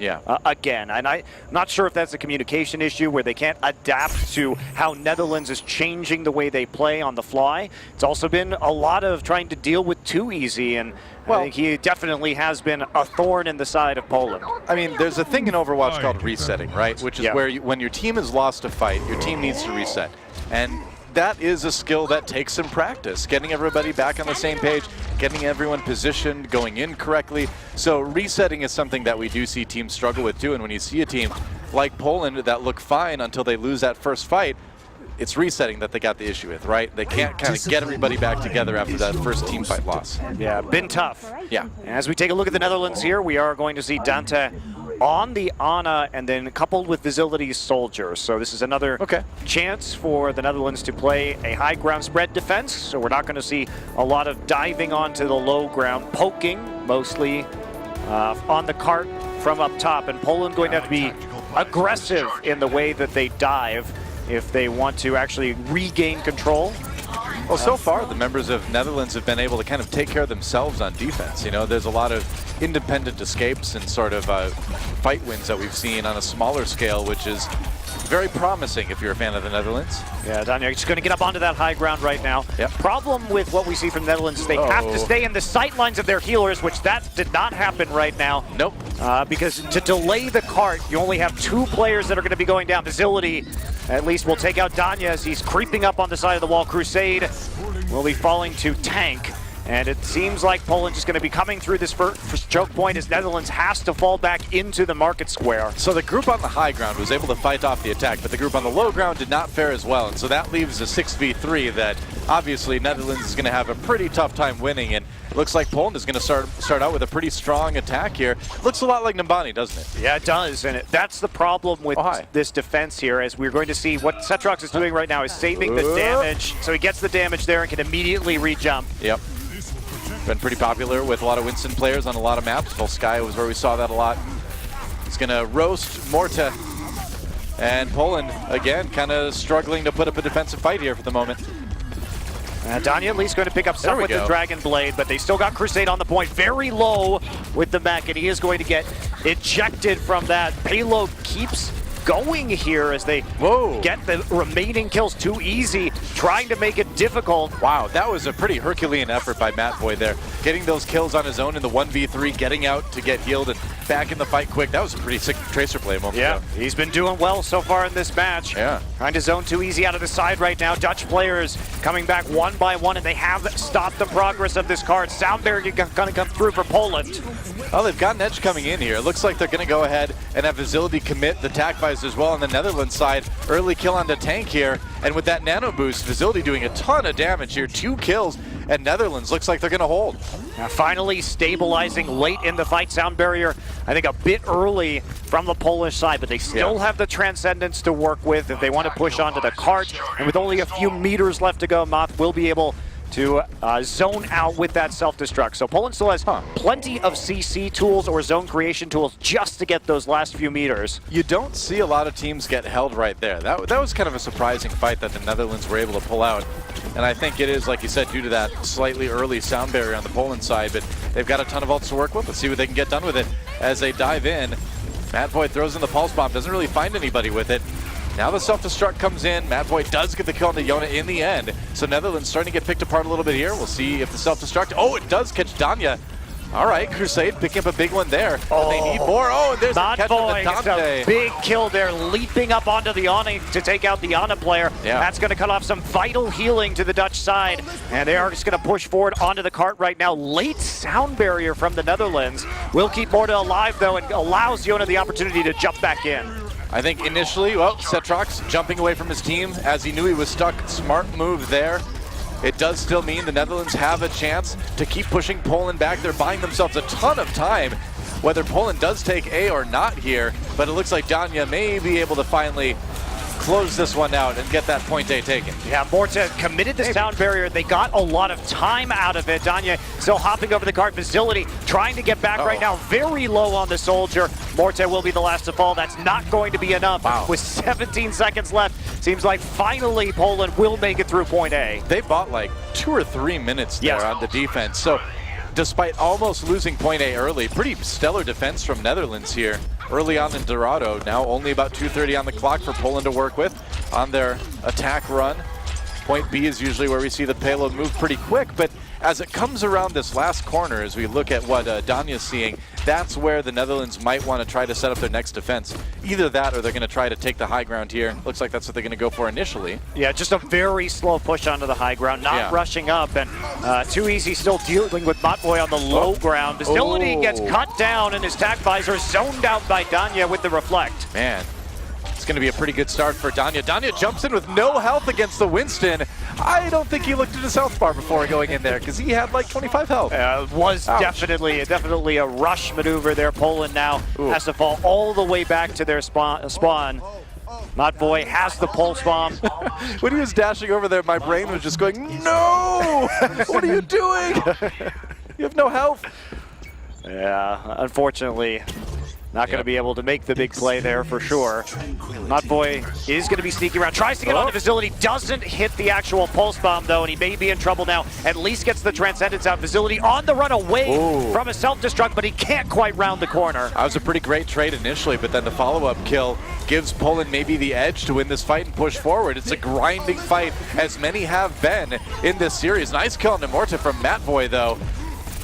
again. And I'm not sure if that's a communication issue where they can't adapt to how Netherlands is changing the way they play on the fly. It's also been a lot of trying to deal with Too Easy, and I think he definitely has been a thorn in the side of Poland. I mean, there's a thing in Overwatch called resetting, right? Which is where when your team has lost a fight, your team needs to reset. And that is a skill that takes some practice, getting everybody back on the same page, getting everyone positioned, going in correctly. So resetting is something that we do see teams struggle with too. And when you see a team like Poland that look fine until they lose that first fight, it's resetting that they got the issue with, right? They can't kind of get everybody back together after that first team fight loss. Yeah, been tough. Yeah. As we take a look at the Netherlands here, we are going to see Dante on the Ana and then coupled with Facility's Soldier. So this is another chance for the Netherlands to play a high ground spread defense. So we're not going to see a lot of diving onto the low ground, poking mostly on the cart from up top. And Poland going to have to be aggressive in the way that they dive if they want to actually regain control. Well, so far, the members of Netherlands have been able to kind of take care of themselves on defense. You know, there's a lot of independent escapes and sort of fight wins that we've seen on a smaller scale, which is very promising if you're a fan of the Netherlands. Yeah, Danya just going to get up onto that high ground right now. Yep. Problem with what we see from the Netherlands is they have to stay in the sight lines of their healers, which that did not happen right now. Nope. Because to delay the cart, you only have 2 players that are going to be going down. Facility at least will take out Danya as he's creeping up on the side of the wall. Crusade will be falling to tank. And it seems like Poland is going to be coming through this first choke point as Netherlands has to fall back into the market square. So the group on the high ground was able to fight off the attack, but the group on the low ground did not fare as well. And so that leaves a 6v3 that obviously Netherlands is going to have a pretty tough time winning. And it looks like Poland is going to start out with a pretty strong attack here. Looks a lot like Numbani, doesn't it? Yeah, it does. And that's the problem with this defense here, as we're going to see what Cetrox is doing right now is saving the damage. So he gets the damage there and can immediately re-jump. Yep. Been pretty popular with a lot of Winston players on a lot of maps. Volskaya was where we saw that a lot. He's going to roast Morta. And Poland, again, kind of struggling to put up a defensive fight here for the moment. Danya at least going to pick up some with the Dragon Blade, but they still got Crusade on the point. Very low with the mech, and he is going to get ejected from that. Payload keeps going here as they get the remaining kills too easy, trying to make it difficult. Wow, that was a pretty Herculean effort by Mattboy there. Getting those kills on his own in the 1v3, getting out to get healed and back in the fight quick. That was a pretty sick Tracer play a moment ago. He's been doing well so far in this match. Trying to zone too easy out of the side right now. Dutch players coming back one by one, and they have stopped the progress of this card. Sound barrier going to come through for Poland. Well, they've got an edge coming in here. It looks like they're going to go ahead and have Facility commit the attack buys as well on the Netherlands side. Early kill on the tank here, and with that nano boost, Facility doing a ton of damage here. 2 kills, and Netherlands looks like they're going to hold. Now finally stabilizing late in the fight. Sound barrier, I think, a bit early from the Polish side, but they still have the Transcendence to work with if they want to push onto the cart. And with only a few meters left to go, Moth will be able to zone out with that self-destruct. So Poland still has plenty of CC tools or zone creation tools just to get those last few meters. You don't see a lot of teams get held right there. That was kind of a surprising fight that the Netherlands were able to pull out. And I think it is, like you said, due to that slightly early sound barrier on the Poland side, but they've got a ton of ults to work with. Let's see what they can get done with it as they dive in. Mattboy throws in the pulse bomb, doesn't really find anybody with it. Now the self-destruct comes in. Mattboy does get the kill on the Yona in the end. So Netherlands starting to get picked apart a little bit here. We'll see if the self-destruct... Oh, it does catch Danya. All right, Crusade picking up a big one there. But they need more. Oh, and there's a catch on the Dante. A big kill there, leaping up onto the Ana to take out the Ana player. That's going to cut off some vital healing to the Dutch side. And they are just going to push forward onto the cart right now. Late sound barrier from the Netherlands will keep Morta alive, though, and allows Yona the opportunity to jump back in. I think initially, well, Cetrox jumping away from his team as he knew he was stuck. Smart move there. It does still mean the Netherlands have a chance to keep pushing Poland back. They're buying themselves a ton of time, whether Poland does take A or not here. But it looks like Danya may be able to finally close this one out and get that point A taken. Yeah, Morta committed the sound barrier. They got a lot of time out of it. Danya still hopping over the cart. Facility trying to get back right now. Very low on the soldier. Morta will be the last to fall. That's not going to be enough. With 17 seconds left, seems like finally Poland will make it through point A. They bought like 2 or 3 minutes there on the defense. So despite almost losing point A early, pretty stellar defense from Netherlands here. Early on in Dorado, now only about 2:30 on the clock for Poland to work with on their attack run. Point B is usually where we see the payload move pretty quick, but as it comes around this last corner, as we look at what Danya's seeing, that's where the Netherlands might want to try to set up their next defense. Either that or they're going to try to take the high ground here. Looks like that's what they're going to go for initially. Yeah, just a very slow push onto the high ground, not rushing up, and too easy still dealing with Mattboy on the low ground. Facility gets cut down, and his tac visor zoned out by Danya with the reflect. Man. It's going to be a pretty good start for Danya. Danya jumps in with no health against the Winston. I don't think he looked at his health bar before going in there because he had like 25 health. Was definitely a rush maneuver there. Poland now has to fall all the way back to their spawn. Matvoy has the pulse bomb. When he was dashing over there, my brain was just going, no! What are you doing? You have no health. Yeah, unfortunately, not going to be able to make the big play there for sure. Matvoy is going to be sneaking around, tries to get onto Facility, doesn't hit the actual pulse bomb though, and he may be in trouble now. At least gets the Transcendence out. Facility on the run away from a self-destruct, but he can't quite round the corner. That was a pretty great trade initially, but then the follow-up kill gives Poland maybe the edge to win this fight and push forward. It's a grinding fight, as many have been in this series. Nice kill on Immorta from Matvoy though.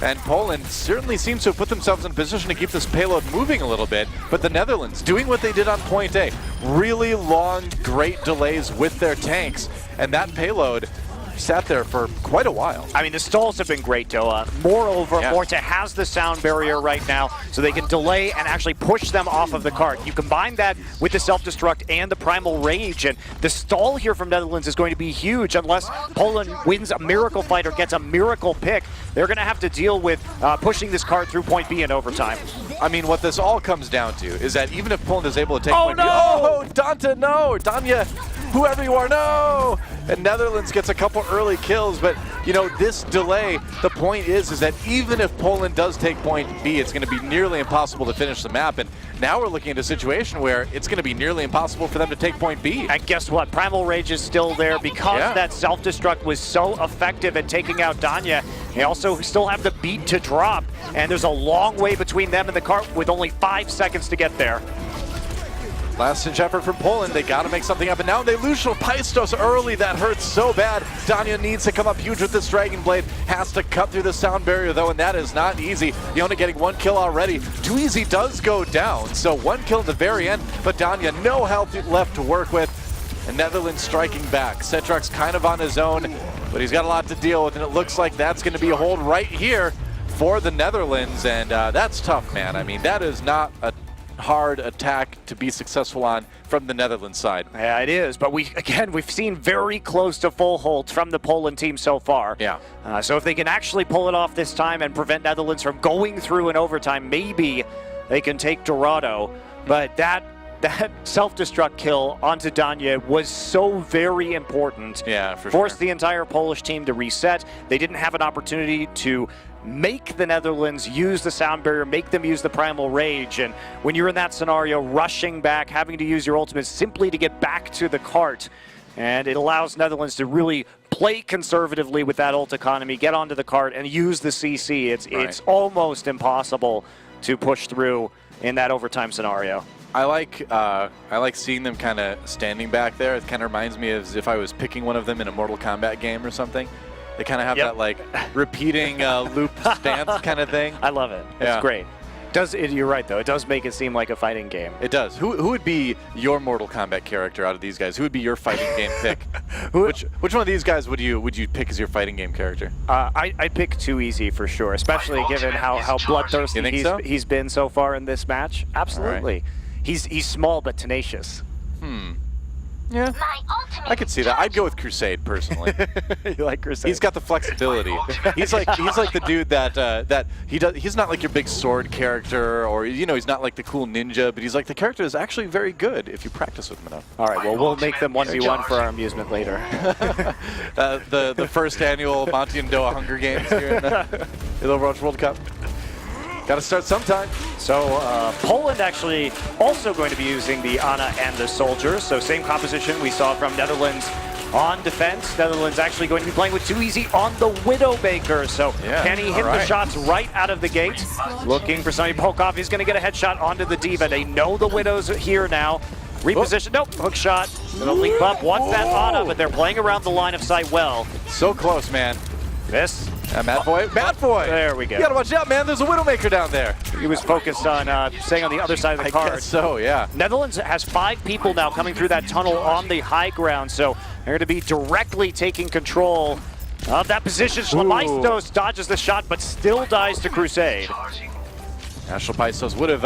And Poland certainly seems to have put themselves in a position to keep this payload moving a little bit. But the Netherlands doing what they did on point A. Really long, great delays with their tanks. And that payload sat there for quite a while. I mean, the stalls have been great, Doa. Moreover, Morta has the sound barrier right now, so they can delay and actually push them off of the cart. You combine that with the self-destruct and the primal rage, and the stall here from Netherlands is going to be huge unless Poland wins a miracle fight or gets a miracle pick. They're going to have to deal with pushing this cart through point B in overtime. I mean, what this all comes down to is that even if Poland is able to take point B, oh, Danta, no, Danya, whoever you are, no! And Netherlands gets a couple early kills, but you know, this delay, the point is that even if Poland does take point B, it's going to be nearly impossible to finish the map. And now we're looking at a situation where it's going to be nearly impossible for them to take point B. And guess what? Primal Rage is still there because that self-destruct was so effective at taking out Danya. They also still have the beat to drop, and there's a long way between them and the cart with only 5 seconds to get there. Last-ditch effort from Poland. They got to make something happen. Now they lose Paistos early. That hurts so bad. Danya needs to come up huge with this Dragon Blade. Has to cut through the sound barrier, though, and that is not easy. Yona getting 1 kill already. Too Easy does go down, so 1 kill at the very end, but Danya no health left to work with. And Netherlands striking back. Cetruk's kind of on his own, but he's got a lot to deal with, and it looks like that's going to be a hold right here for the Netherlands, and that's tough, man. I mean, that is not a hard attack to be successful on from the Netherlands side. Yeah, it is, but we've seen very close to full holds from the Poland team so far. Yeah. So if they can actually pull it off this time and prevent Netherlands from going through in overtime, maybe they can take Dorado. But that self-destruct kill onto Danya was so very important. Yeah, for Forced the entire Polish team to reset. They didn't have an opportunity to make the Netherlands use the sound barrier, make them use the primal rage, and when you're in that scenario, rushing back, having to use your ultimate simply to get back to the cart, and it allows Netherlands to really play conservatively with that ult economy, get onto the cart, and use the CC. It's almost impossible to push through in that overtime scenario. I like seeing them kind of standing back there. It kind of reminds me of as if I was picking one of them in a Mortal Kombat game or something. They kind of have that like repeating loop stance kind of thing. I love it. It's great. You're right though. It does make it seem like a fighting game. It does. Who would be your Mortal Kombat character out of these guys? Who would be your fighting game pick? Which one of these guys would you pick as your fighting game character? I'd pick Too Easy for sure, especially given how bloodthirsty he's been so far in this match. Absolutely. He's small but tenacious. Yeah, I could see that. I'd go with Crusade personally. You like Crusade? He's got the flexibility. He's like the dude that he's not like your big sword character, or he's not like the cool ninja, but he's like the character that's actually very good if you practice with him enough. All right, well we'll make them 1v1 for our amusement later. The first annual Monty and Doha Hunger Games here in the Overwatch World Cup. Got to start sometime. So Poland actually also going to be using the Ana and the Soldier. So same composition we saw from Netherlands on defense. Netherlands actually going to be playing with Too Easy on the Widowmaker. So can he hit the shots right out of the gate? Looking for somebody to poke off. He's going to get a headshot onto the Diva. They know the Widow's here now. Reposition. Nope. Hook shot. Gonna leap up. Wants that Ana, but they're playing around the line of sight well. So close, man. Miss. Matvoy. There we go. You gotta watch out, man. There's a Widowmaker down there. He was focused on staying on the other side of the card. I guess so, yeah. Netherlands has 5 people now coming through that tunnel on the high ground, so they're going to be directly taking control of that position. Slamaistos dodges the shot, but still dies to Crusade. National Paistos would have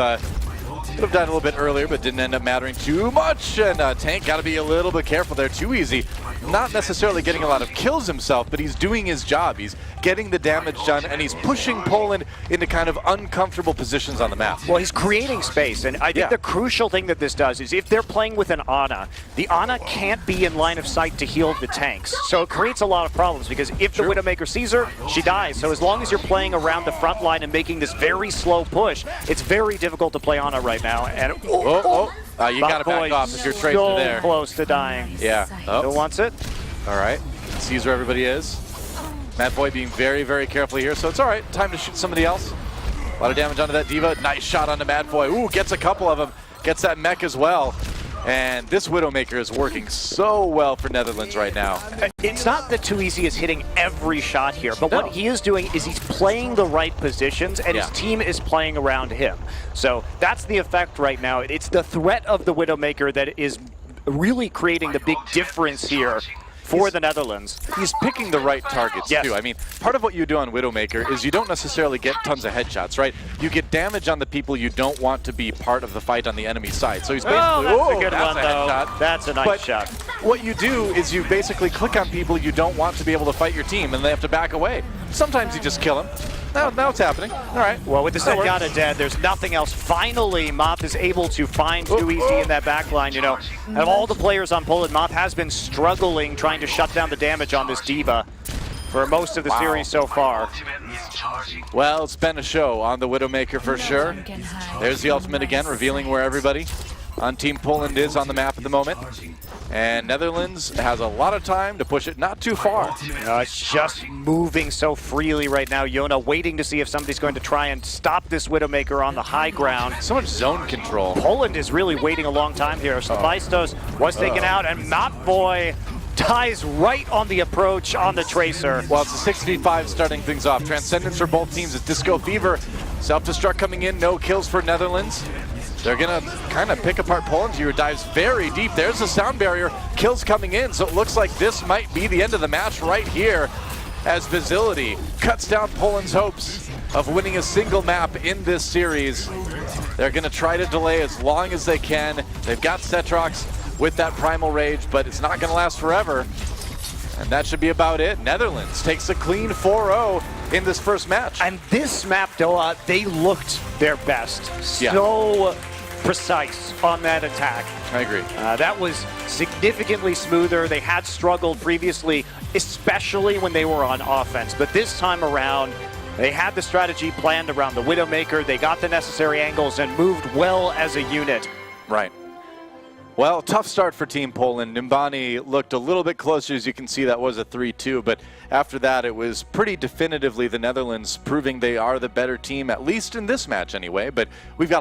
Could have died a little bit earlier, but didn't end up mattering too much. And Tank got to be a little bit careful there. Too easy. Not necessarily getting a lot of kills himself, but he's doing his job. He's getting the damage done, and he's pushing Poland into kind of uncomfortable positions on the map. Well, he's creating space, and I think the crucial thing that this does is if they're playing with an Ana, the Ana can't be in line of sight to heal the tanks. So it creates a lot of problems, because if the Widowmaker sees her, she dies. So as long as you're playing around the front line and making this very slow push, it's very difficult to play Ana right now. And you got to back off if you're tracer so there. Close to dying. Yeah. Still wants it. All right. Sees where everybody is. Mad Boy being very, very careful here, so it's all right. Time to shoot somebody else. A lot of damage onto that D.Va. Nice shot onto Mad Boy. Ooh, gets a couple of them. Gets that mech as well. And this Widowmaker is working so well for Netherlands right now. It's not that Too Easy is hitting every shot here, but what he is doing is he's playing the right positions, and his team is playing around him. So that's the effect right now. It's the threat of the Widowmaker that is really creating the big difference here for the Netherlands. He's picking the right targets, too. I mean, part of what you do on Widowmaker is you don't necessarily get tons of headshots, right? You get damage on the people you don't want to be part of the fight on the enemy side. So he's basically, that's a good one, though. Headshot. That's a nice shot. What you do is you basically click on people you don't want to be able to fight your team, and they have to back away. Sometimes you just kill them. Now it's happening. All right. Well, with the Zenyatta dead, there's nothing else. Finally, Moth is able to find Too Easy in that back line. You know, of all the players on Poland, Moth has been struggling trying to shut down the damage on this D.Va for most of the series so far. Well, it's been a show on the Widowmaker for sure. There's the ultimate again, revealing where everybody on Team Poland is on the map at the moment. And Netherlands has a lot of time to push it not too far. It's just moving so freely right now. Yona waiting to see if somebody's going to try and stop this Widowmaker on the high ground. So much zone control. Poland is really waiting a long time here. Slavystos was taken out, and Mapboy dies right on the approach on the Tracer. Well, it's a 6v5 starting things off. Transcendence for both teams. It's Disco Fever. Self-destruct coming in. No kills for Netherlands. They're going to kind of pick apart Poland here. Dives very deep. There's the sound barrier. Kills coming in. So it looks like this might be the end of the match right here as Facility cuts down Poland's hopes of winning a single map in this series. They're going to try to delay as long as they can. They've got Cetrox with that Primal Rage, but it's not going to last forever. And that should be about it. Netherlands takes a clean 4-0 in this first match. And this map, Doa, they looked their best. So precise on that attack. I agree. That was significantly smoother. They had struggled previously, especially when they were on offense. But this time around, they had the strategy planned around the Widowmaker. They got the necessary angles and moved well as a unit. Right. Well, tough start for Team Poland. Nimbani looked a little bit closer. As you can see, that was a 3-2. But after that, it was pretty definitively the Netherlands proving they are the better team, at least in this match anyway. But we've got